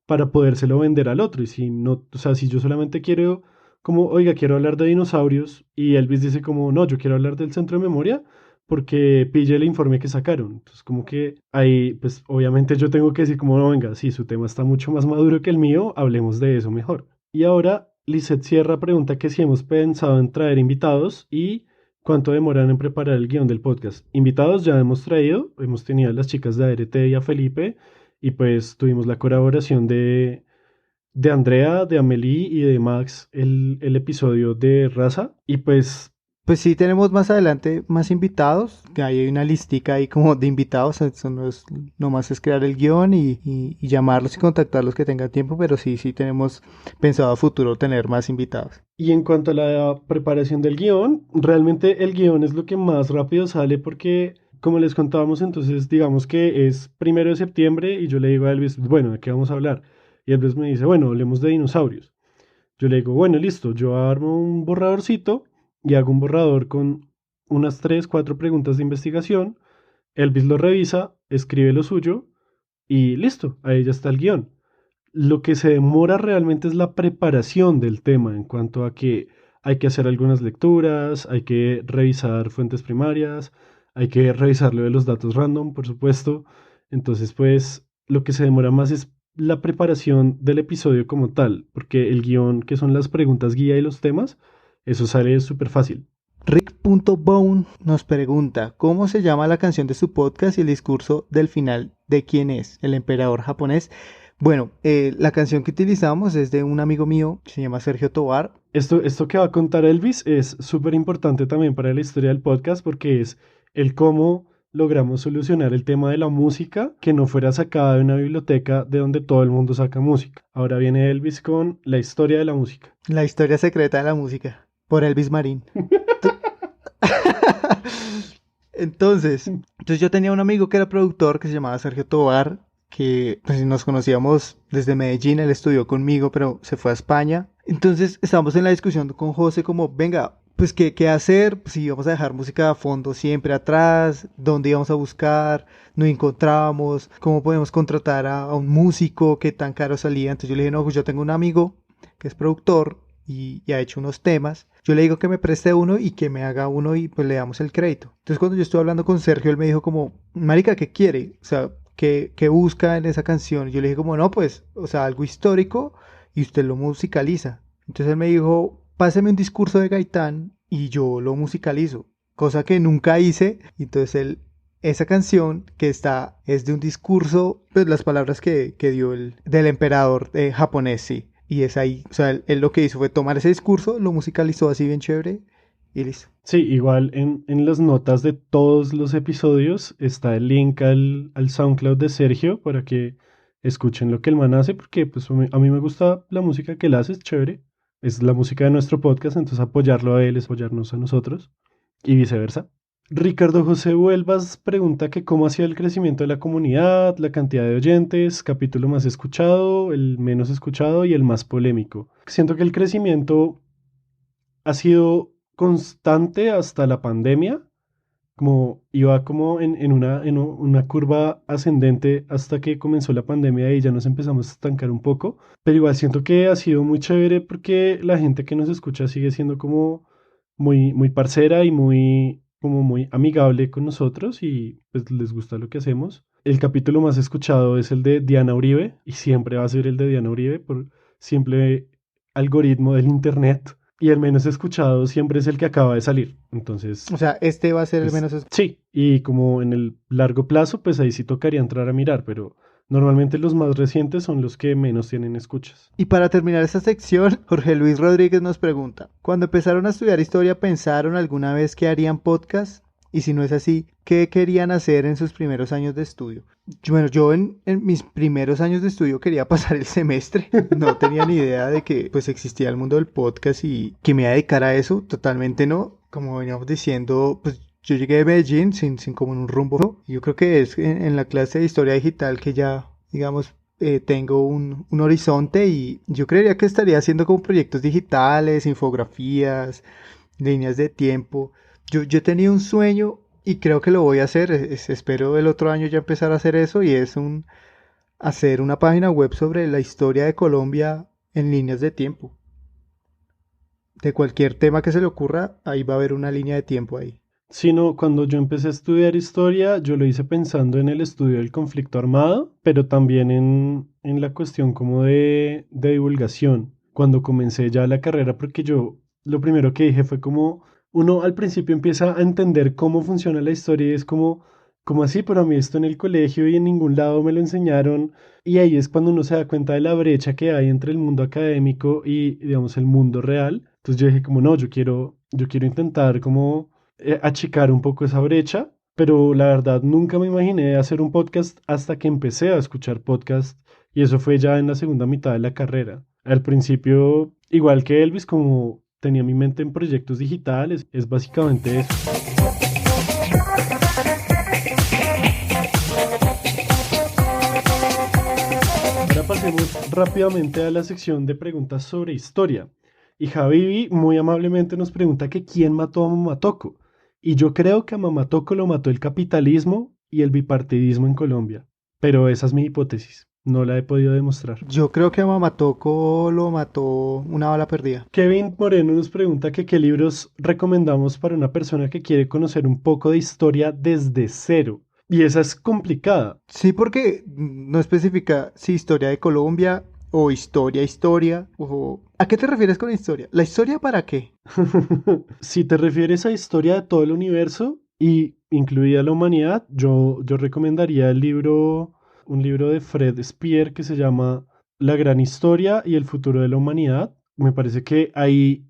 para podérselo vender al otro. Y si no, o sea, si yo solamente quiero como, oiga, quiero hablar de dinosaurios y Elvis dice como, no, yo quiero hablar del centro de memoria porque pille el informe que sacaron. Entonces, como que ahí, pues obviamente yo tengo que decir como, no, venga, si su tema está mucho más maduro que el mío, hablemos de eso mejor. Y ahora, Lisette Sierra pregunta que si hemos pensado en traer invitados y cuánto demoran en preparar el guión del podcast. Invitados ya hemos traído, hemos tenido a las chicas de ART y a Felipe, y pues tuvimos la colaboración de Andrea, de Amelie y de Max el episodio de Raza. Y pues Pues sí, tenemos más adelante más invitados, que ahí hay una listica ahí como de invitados, eso no es, nomás es crear el guión y llamarlos y contactarlos que tengan tiempo, pero sí, sí tenemos pensado a futuro tener más invitados. y en cuanto a la preparación del guión, realmente el guión es lo que más rápido sale porque, como les contábamos, entonces digamos que es 1 de septiembre y yo le digo a Elvis, bueno, ¿de qué vamos a hablar? Y Elvis me dice, bueno, hablemos de dinosaurios. Yo le digo, bueno, listo, yo armo un borradorcito y hago un borrador con unas 3, 4 preguntas de investigación. Elvis lo revisa, escribe lo suyo y listo, ahí ya está el guión. Lo que se demora realmente es la preparación del tema en cuanto a que hay que hacer algunas lecturas, hay que revisar fuentes primarias, hay que revisar lo de los datos random, por supuesto. Entonces, pues, lo que se demora más es la preparación del episodio como tal, porque el guión, que son las preguntas guía y los temas, eso sale súper fácil. Rick.bone nos pregunta, ¿cómo se llama la canción de su podcast y el discurso del final de quién es? El emperador japonés. Bueno, la canción que utilizamos es de un amigo mío, se llama Sergio Tovar. Esto que va a contar Elvis es súper importante también para la historia del podcast porque es el cómo logramos solucionar el tema de la música que no fuera sacada de una biblioteca de donde todo el mundo saca música. Ahora viene Elvis con la historia de la música. La historia secreta de la música, por Elvis Marín. Entonces yo tenía un amigo que era productor que se llamaba Sergio Tovar, que pues, nos conocíamos desde Medellín, él estudió conmigo, pero se fue a España. Entonces estábamos en la discusión con José como, venga, pues qué hacer, si íbamos a dejar música a fondo siempre atrás, dónde íbamos a buscar, no encontrábamos, cómo podemos contratar a un músico, qué tan caro salía. Entonces yo le dije, no, pues yo tengo un amigo que es productor y ha hecho unos temas. Yo le digo que me preste uno y que me haga uno y pues le damos el crédito. Entonces cuando yo estuve hablando con Sergio, él me dijo como, marica, ¿qué quiere? O sea, ¿qué busca en esa canción? Yo le dije como, no, pues, o sea, algo histórico y usted lo musicaliza. Entonces él me dijo, páseme un discurso de Gaitán y yo lo musicalizo, cosa que nunca hice. Entonces esa canción que está es de un discurso, pues las palabras que dio del emperador japonés, sí. Y es ahí, o sea, él lo que hizo fue tomar ese discurso, lo musicalizó así bien chévere y listo. Sí, igual en las notas de todos los episodios está el link al SoundCloud de Sergio para que escuchen lo que el man hace, porque pues a mí me gusta la música que él hace, es chévere. Es la música de nuestro podcast, entonces apoyarlo a él es apoyarnos a nosotros y viceversa. Ricardo José Huelvas pregunta que cómo ha sido el crecimiento de la comunidad, la cantidad de oyentes, capítulo más escuchado, el menos escuchado y el más polémico. Siento que el crecimiento ha sido constante hasta la pandemia, como iba como en una curva ascendente hasta que comenzó la pandemia y ya nos empezamos a estancar un poco, pero igual siento que ha sido muy chévere porque la gente que nos escucha sigue siendo como muy, muy parcera y muy, como muy amigable con nosotros y pues les gusta lo que hacemos. El capítulo más escuchado es el de Diana Uribe y siempre va a ser el de Diana Uribe por simple algoritmo del internet. Y el menos escuchado siempre es el que acaba de salir. Entonces, O sea, este va a ser el pues, menos... sí. Y como en el largo plazo, pues ahí sí tocaría entrar a mirar, pero Normalmente los más recientes son los que menos tienen escuchas. Y para terminar esta sección, Jorge Luis Rodríguez nos pregunta, cuando empezaron a estudiar historia, ¿pensaron alguna vez que harían podcast? Y si no es así, ¿qué querían hacer en sus primeros años de estudio? Bueno, yo en mis primeros años de estudio quería pasar el semestre. No tenía ni idea de que pues existía el mundo del podcast y que me iba a dedicar a eso. Totalmente no. Como veníamos diciendo, pues yo llegué de Medellín sin como un rumbo. Yo creo que es en la clase de historia digital que ya, digamos, tengo un horizonte y yo creería que estaría haciendo como proyectos digitales, infografías, líneas de tiempo. Yo he tenido un sueño y creo que lo voy a hacer. Espero el otro año ya empezar a hacer eso y es hacer una página web sobre la historia de Colombia en líneas de tiempo. De cualquier tema que se le ocurra, ahí va a haber una línea de tiempo ahí. Sino cuando yo empecé a estudiar historia, yo lo hice pensando en el estudio del conflicto armado, pero también en la cuestión como de divulgación. Cuando comencé ya la carrera, porque yo lo primero que dije fue como, uno al principio empieza a entender cómo funciona la historia y es como así, pero a mí esto en el colegio y en ningún lado me lo enseñaron. Y ahí es cuando uno se da cuenta de la brecha que hay entre el mundo académico y, digamos, el mundo real. Entonces yo dije como, no, yo quiero intentar como achicar un poco esa brecha, pero la verdad nunca me imaginé hacer un podcast hasta que empecé a escuchar podcast y eso fue ya en la segunda mitad de la carrera. Al principio, igual que Elvis, como tenía mi mente en proyectos digitales, es básicamente eso. Ahora pasemos rápidamente a la sección de preguntas sobre historia. Y Javivi muy amablemente nos pregunta que quién mató a Mamatoco. Y yo creo que a Mamatoco lo mató el capitalismo y el bipartidismo en Colombia. Pero esa es mi hipótesis. No la he podido demostrar. Yo creo que a Mamatoco lo mató una bala perdida. Kevin Moreno nos pregunta que qué libros recomendamos para una persona que quiere conocer un poco de historia desde cero. Y esa es complicada. Sí, porque no especifica si historia de Colombia o historia, o... ¿A qué te refieres con historia? ¿La historia para qué? Si te refieres a historia de todo el universo y incluida la humanidad, yo recomendaría un libro de Fred Speer que se llama La gran historia y el futuro de la humanidad. Me parece que ahí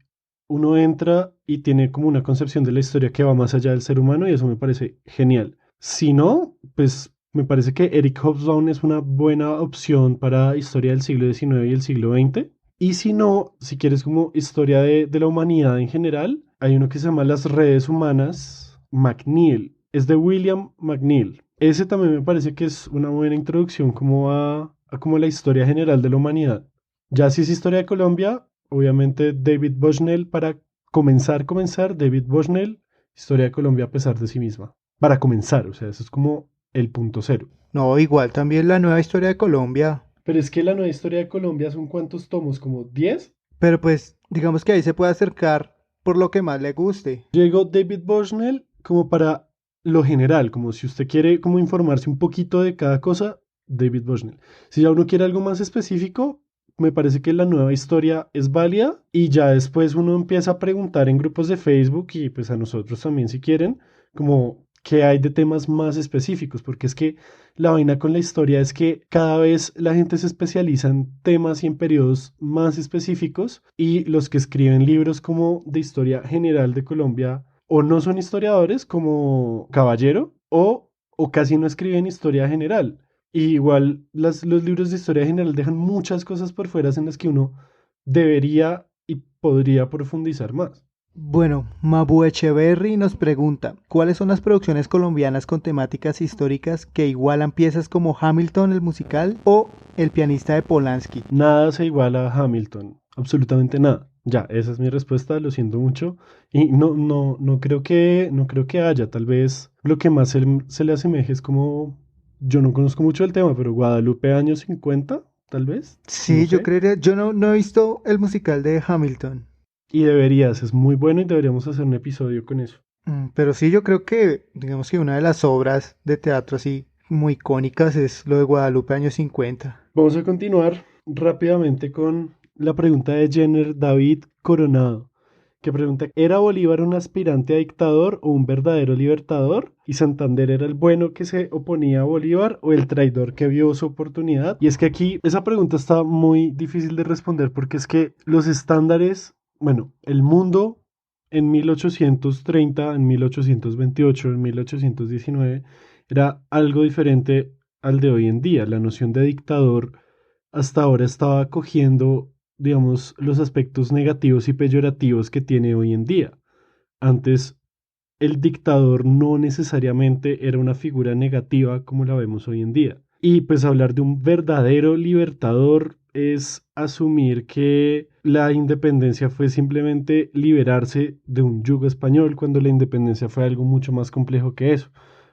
uno entra y tiene como una concepción de la historia que va más allá del ser humano y eso me parece genial. Si no, pues me parece que Eric Hobsbawm es una buena opción para historia del siglo XIX y el siglo XX. Y si no, si quieres como historia de la humanidad en general, hay uno que se llama Las redes humanas, McNeill. Es de William McNeill. Ese también me parece que es una buena introducción como a como la historia general de la humanidad. Ya si es historia de Colombia, obviamente David Bushnell para comenzar, David Bushnell, historia de Colombia a pesar de sí misma. Para comenzar, o sea, eso es como el punto cero. No, igual también la nueva historia de Colombia. Pero es que la nueva historia de Colombia son cuántos tomos, como 10. Pero pues, digamos que ahí se puede acercar por lo que más le guste. Llegó David Bushnell como para lo general, como si usted quiere como informarse un poquito de cada cosa, David Bushnell. Si ya uno quiere algo más específico, me parece que la nueva historia es válida y ya después uno empieza a preguntar en grupos de Facebook y pues a nosotros también si quieren, como qué hay de temas más específicos, porque es que la vaina con la historia es que cada vez la gente se especializa en temas y en periodos más específicos y los que escriben libros como de historia general de Colombia o no son historiadores como Caballero o casi no escriben historia general. Y igual los libros de historia general dejan muchas cosas por fuera en las que uno debería y podría profundizar más. Bueno, Mabu Echeverry nos pregunta, ¿cuáles son las producciones colombianas con temáticas históricas que igualan piezas como Hamilton el musical o El pianista de Polanski? Nada se iguala a Hamilton, absolutamente nada. Ya, esa es mi respuesta, lo siento mucho. Y no creo que haya, tal vez lo que más se le asemeje es como, yo no conozco mucho el tema, pero Guadalupe años 50, tal vez, no Sí, yo sé. creería, yo no he visto el musical de Hamilton. Y deberías, es muy bueno y deberíamos hacer un episodio con eso. Pero sí, yo creo que, digamos que una de las obras de teatro así muy icónicas es lo de Guadalupe años 50. Vamos a continuar rápidamente con la pregunta de Jenner David Coronado, que pregunta, ¿era Bolívar un aspirante a dictador o un verdadero libertador? ¿Y Santander era el bueno que se oponía a Bolívar o el traidor que vio su oportunidad? Y es que aquí esa pregunta está muy difícil de responder porque es que los estándares, bueno, el mundo en 1830, en 1828, en 1819, era algo diferente al de hoy en día. La noción de dictador hasta ahora estaba cogiendo, digamos, los aspectos negativos y peyorativos que tiene hoy en día. Antes, el dictador no necesariamente era una figura negativa como la vemos hoy en día. Y pues hablar de un verdadero libertador es asumir que la independencia fue simplemente liberarse de un yugo español cuando la independencia fue algo mucho más complejo que eso.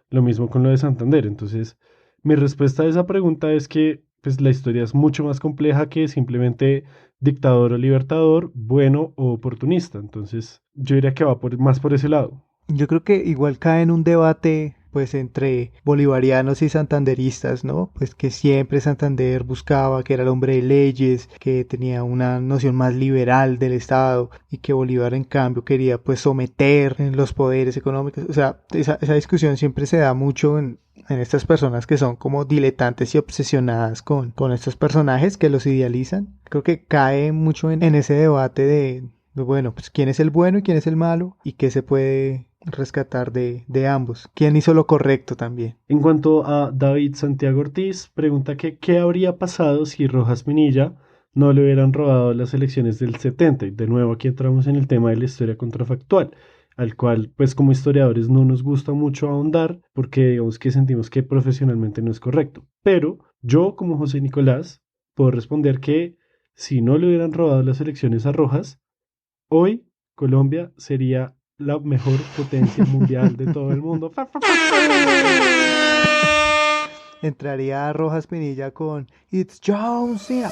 Lo mismo con lo de Santander. Entonces, mi respuesta a esa pregunta es que pues, la historia es mucho más compleja que simplemente dictador o libertador, bueno o oportunista. Entonces, yo diría que va más por ese lado. Yo creo que igual cae en un debate pues entre bolivarianos y santanderistas, ¿no? Pues que siempre Santander buscaba que era el hombre de leyes, que tenía una noción más liberal del Estado y que Bolívar en cambio quería pues someter en los poderes económicos. O sea, esa discusión siempre se da mucho en estas personas que son como diletantes y obsesionadas con estos personajes que los idealizan. Creo que cae mucho en ese debate de, bueno, pues quién es el bueno y quién es el malo y qué se puede rescatar de ambos. ¿Quién hizo lo correcto también? En cuanto a David Santiago Ortiz, pregunta que qué habría pasado si Rojas Pinilla no le hubieran robado las elecciones del 70. Y de nuevo aquí entramos en el tema de la historia contrafactual, al cual pues como historiadores no nos gusta mucho ahondar porque digamos que sentimos que profesionalmente no es correcto. Pero yo como José Nicolás puedo responder que si no le hubieran robado las elecciones a Rojas, hoy Colombia sería la mejor potencia mundial de todo el mundo. Entraría Rojas Pinilla con It's John Cena.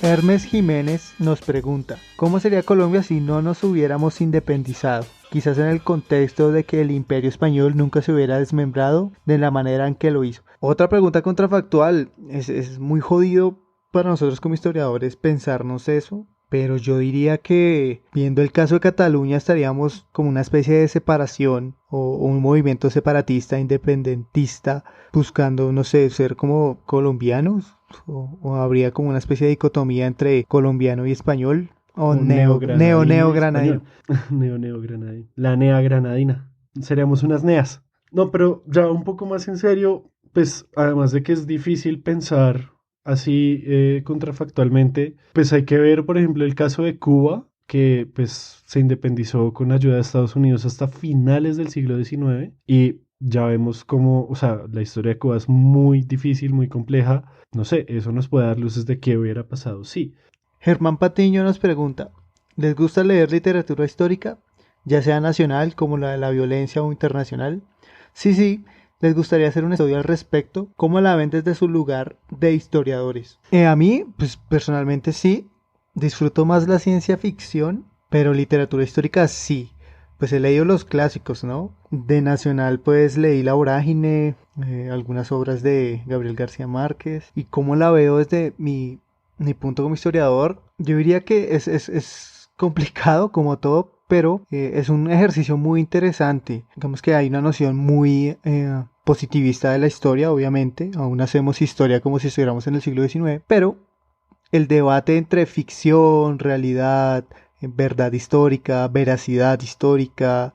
Hermes Jiménez nos pregunta, ¿cómo sería Colombia si no nos hubiéramos independizado? Quizás en el contexto de que el imperio español nunca se hubiera desmembrado de la manera en que lo hizo. Otra pregunta contrafactual, es muy jodido para nosotros como historiadores pensarnos eso, pero yo diría que viendo el caso de Cataluña estaríamos como una especie de separación o un movimiento separatista, independentista, buscando, no sé, ser como colombianos o habría como una especie de dicotomía entre colombiano y español o neogranadino. Neogranadina. La nea granadina. Seríamos unas neas. No, pero ya un poco más en serio, pues además de que es difícil pensar así contrafactualmente, pues hay que ver, por ejemplo, el caso de Cuba, que pues se independizó con ayuda de Estados Unidos hasta finales del siglo XIX y ya vemos cómo, o sea, la historia de Cuba es muy difícil, muy compleja. No sé, eso nos puede dar luces de qué hubiera pasado, sí. Germán Patiño nos pregunta, ¿les gusta leer literatura histórica, ya sea nacional como la de la violencia o internacional? Sí, ¿les gustaría hacer un estudio al respecto? ¿Cómo la ven desde su lugar de historiadores? A mí, pues personalmente sí, disfruto más la ciencia ficción, pero literatura histórica sí. Pues he leído los clásicos, ¿no? De nacional pues leí La Vorágine, algunas obras de Gabriel García Márquez, y cómo la veo desde mi punto como historiador, yo diría que es complicado como todo, pero es un ejercicio muy interesante. Digamos que hay una noción muy positivista de la historia, obviamente. Aún hacemos historia como si estuviéramos en el siglo XIX, pero el debate entre ficción, realidad, verdad histórica, veracidad histórica,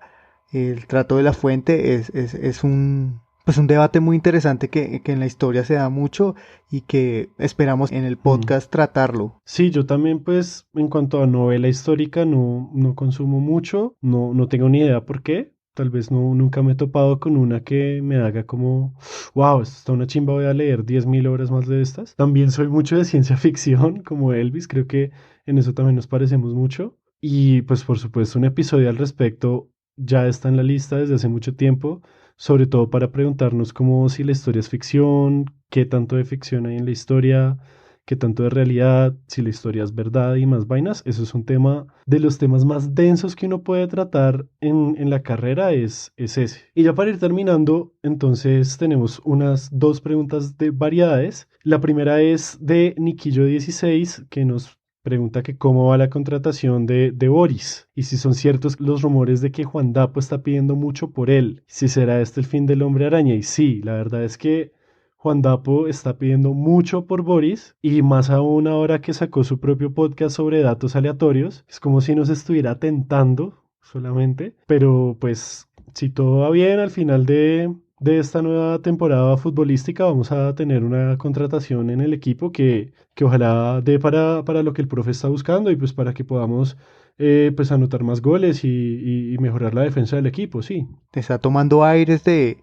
el trato de la fuente es un debate muy interesante que en la historia se da mucho y que esperamos en el podcast tratarlo. Sí, yo también pues en cuanto a novela histórica no consumo mucho, no tengo ni idea por qué. Tal vez nunca me he topado con una que me haga como, wow, esto está una chimba, voy a leer 10.000 obras más de estas. También soy mucho de ciencia ficción, como Elvis, creo que en eso también nos parecemos mucho. Y pues por supuesto un episodio al respecto ya está en la lista desde hace mucho tiempo, sobre todo para preguntarnos como si la historia es ficción, qué tanto de ficción hay en la historia, qué tanto es realidad, si la historia es verdad y más vainas. Eso es un tema de los temas más densos que uno puede tratar en la carrera, es ese. Y ya para ir terminando, entonces tenemos unas dos preguntas de variedades. La primera es de Niquillo16, que nos pregunta que cómo va la contratación de Boris y si son ciertos los rumores de que Juan Dapo está pidiendo mucho por él, si será este el fin del Hombre Araña. Y sí, la verdad es que Juan Dapo está pidiendo mucho por Boris y más aún ahora que sacó su propio podcast sobre datos aleatorios, es como si nos estuviera tentando solamente, pero pues si todo va bien al final de esta nueva temporada futbolística vamos a tener una contratación en el equipo que ojalá dé para lo que el profe está buscando y pues para que podamos pues anotar más goles y mejorar la defensa del equipo, sí. Está tomando aires de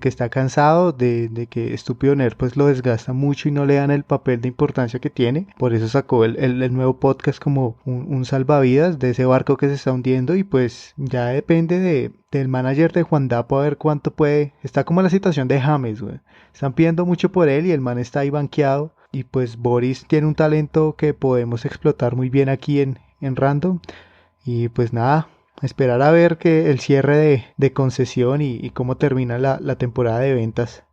que está cansado, de que Estúpido Nerd pues lo desgasta mucho y no le dan el papel de importancia que tiene. Por eso sacó el nuevo podcast como un salvavidas de ese barco que se está hundiendo y pues ya depende del manager de Juan Dapo a ver cuánto puede. Está como la situación de James, güey. Están pidiendo mucho por él y el man está ahí banqueado. Y pues Boris tiene un talento que podemos explotar muy bien aquí en Random. Y pues nada, esperar a ver que el cierre de concesión y cómo termina la temporada de ventas.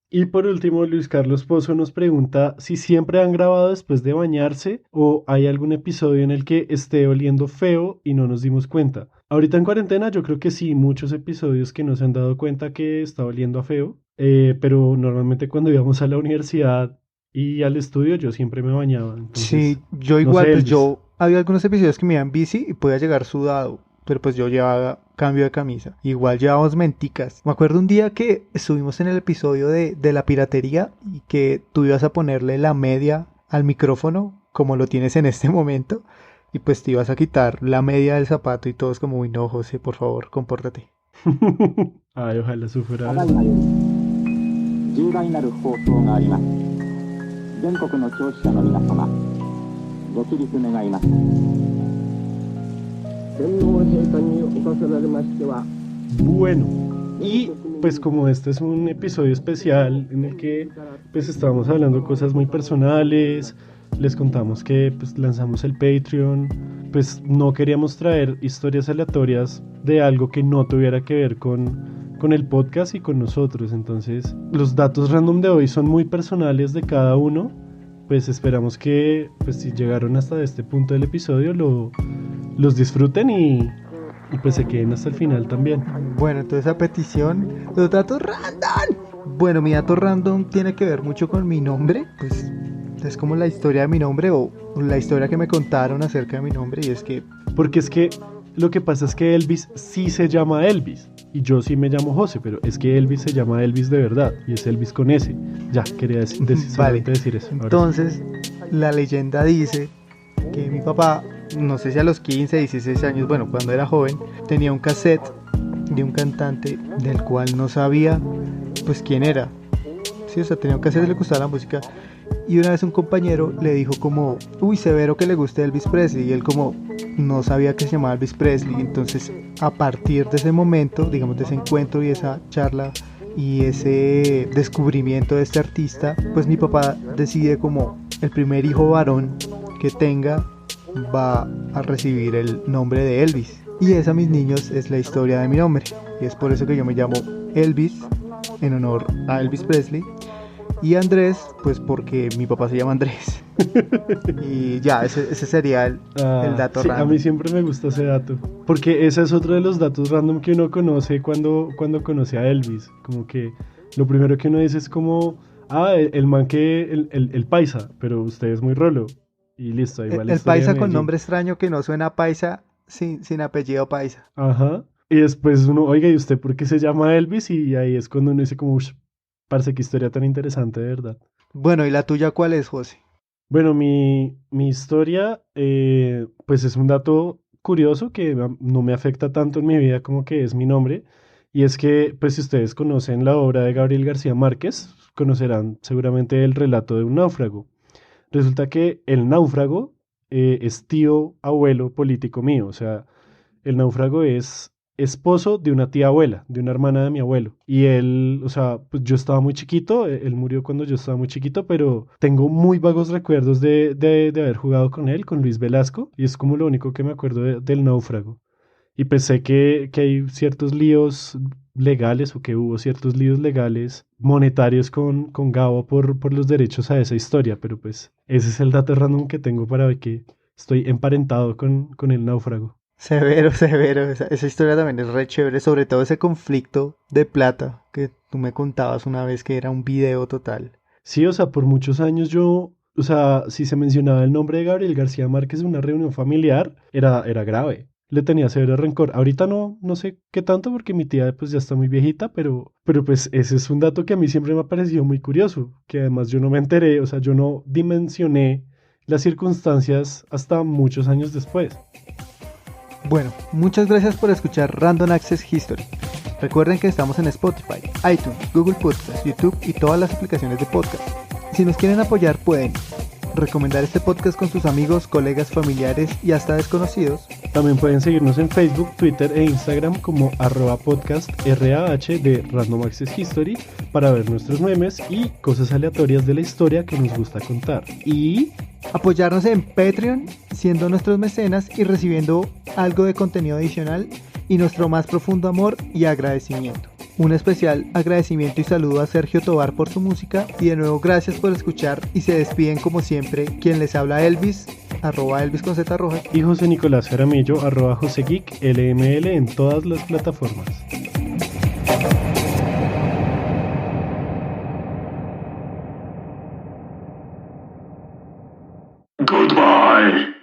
Y por último, Luis Carlos Pozo nos pregunta si siempre han grabado después de bañarse o hay algún episodio en el que esté oliendo feo y no nos dimos cuenta. Ahorita en cuarentena yo creo que sí, muchos episodios que no se han dado cuenta que está oliendo a feo, pero normalmente cuando íbamos a la universidad y al estudio yo siempre me bañaba, entonces, Sí, yo no igual, sé, pues Elvis. yo había algunos episodios que me iban bici y podía llegar sudado, pero pues yo llevaba cambio de camisa. Igual llevábamos menticas. Me acuerdo un día que estuvimos en el episodio de la piratería y que tú ibas a ponerle la media al micrófono, como lo tienes en este momento, y pues te ibas a quitar la media del zapato y todos como, uy no, José, por favor, compórtate. Ay, ojalá eso fuera ただい verdad. まより重大なる放送があります。全国の聴取者の皆様、ご起立願います。天皇陛下におかせられましては、 Bueno, y pues como este es un episodio especial en el que pues estábamos hablando cosas muy personales, les contamos que pues lanzamos el Patreon, pues no queríamos traer historias aleatorias de algo que no tuviera que ver con el podcast y con nosotros, entonces los datos random de hoy son muy personales de cada uno, pues esperamos que pues si llegaron hasta este punto del episodio los disfruten y pues se queden hasta el final también. Bueno, entonces a petición, los datos random. Bueno, mi dato random tiene que ver mucho con mi nombre, pues es como la historia de mi nombre o la historia que me contaron acerca de mi nombre y es que Porque es que lo que pasa es que Elvis sí se llama Elvis y yo sí me llamo José, pero es que Elvis se llama Elvis de verdad y es Elvis con S. Ya, quería solamente decir eso. Ahora sí. entonces la leyenda dice que mi papá, no sé si a los 15, 16 años, bueno, cuando era joven, tenía un cassette de un cantante del cual no sabía pues quién era. Sí, o sea, tenía un cassette, le gustaba la música y una vez un compañero le dijo como, uy, severo que le guste Elvis Presley y él como no sabía que se llamaba Elvis Presley. Entonces a partir de ese momento, digamos de ese encuentro y esa charla y ese descubrimiento de este artista, pues mi papá decide como el primer hijo varón que tenga va a recibir el nombre de Elvis. Y esa, mis niños, es la historia de mi nombre. Y es por eso que yo me llamo Elvis, en honor a Elvis Presley. Y Andrés, pues porque mi papá se llama Andrés. Y ya, ese sería el dato sí, random. a mí siempre me gusta ese dato. Porque ese es otro de los datos random que uno conoce cuando conoce a Elvis. Como que lo primero que uno dice es como, el man que, el paisa, pero usted es muy rolo. Y listo, ahí va la El historia de paisa con Medellín. nombre extraño que no suena a paisa sin apellido paisa. Ajá. Y después uno, oiga, ¿y usted por qué se llama Elvis? Y ahí es cuando uno dice como, uff, parce, qué historia tan interesante, de verdad. Bueno, ¿y la tuya cuál es, José? Bueno, mi historia, pues es un dato curioso que no me afecta tanto en mi vida como que es mi nombre. Y es que, pues si ustedes conocen la obra de Gabriel García Márquez, conocerán seguramente el relato de un náufrago. Resulta que el náufrago es tío, abuelo político mío. O sea, el náufrago es esposo de una tía abuela, de una hermana de mi abuelo. Y él, o sea, pues yo estaba muy chiquito, él murió cuando yo estaba muy chiquito, pero tengo muy vagos recuerdos de haber jugado con él, con Luis Velasco, y es como lo único que me acuerdo del náufrago. Y pues sé que hay ciertos líos legales o que hubo ciertos líos legales monetarios con Gabo por los derechos a esa historia, pero pues ese es el dato random que tengo para ver que estoy emparentado con el náufrago. Severo, severo. Esa historia también es re chévere, sobre todo ese conflicto de plata que tú me contabas una vez que era un video total. Sí, o sea, por muchos años yo, o sea, si se mencionaba el nombre de Gabriel García Márquez en una reunión familiar, era grave. Le tenía severo rencor. Ahorita no sé qué tanto porque mi tía pues ya está muy viejita, pero pues ese es un dato que a mí siempre me ha parecido muy curioso, que además yo no me enteré, o sea, yo no dimensioné las circunstancias hasta muchos años después. Bueno, muchas gracias por escuchar Random Access History. Recuerden que estamos en Spotify, iTunes, Google Podcasts, YouTube y todas las aplicaciones de podcast. Si nos quieren apoyar pueden recomendar este podcast con sus amigos, colegas, familiares y hasta desconocidos. También pueden seguirnos en Facebook, Twitter e Instagram como @podcastrah de Random Access History para ver nuestros memes y cosas aleatorias de la historia que nos gusta contar. Y apoyarnos en Patreon, siendo nuestros mecenas y recibiendo algo de contenido adicional y nuestro más profundo amor y agradecimiento. Un especial agradecimiento y saludo a Sergio Tobar por su música y de nuevo gracias por escuchar y se despiden como siempre quien les habla Elvis, @Elvis con Z rojas y José Nicolás Jaramillo, @JoseGeek LML en todas las plataformas. Goodbye.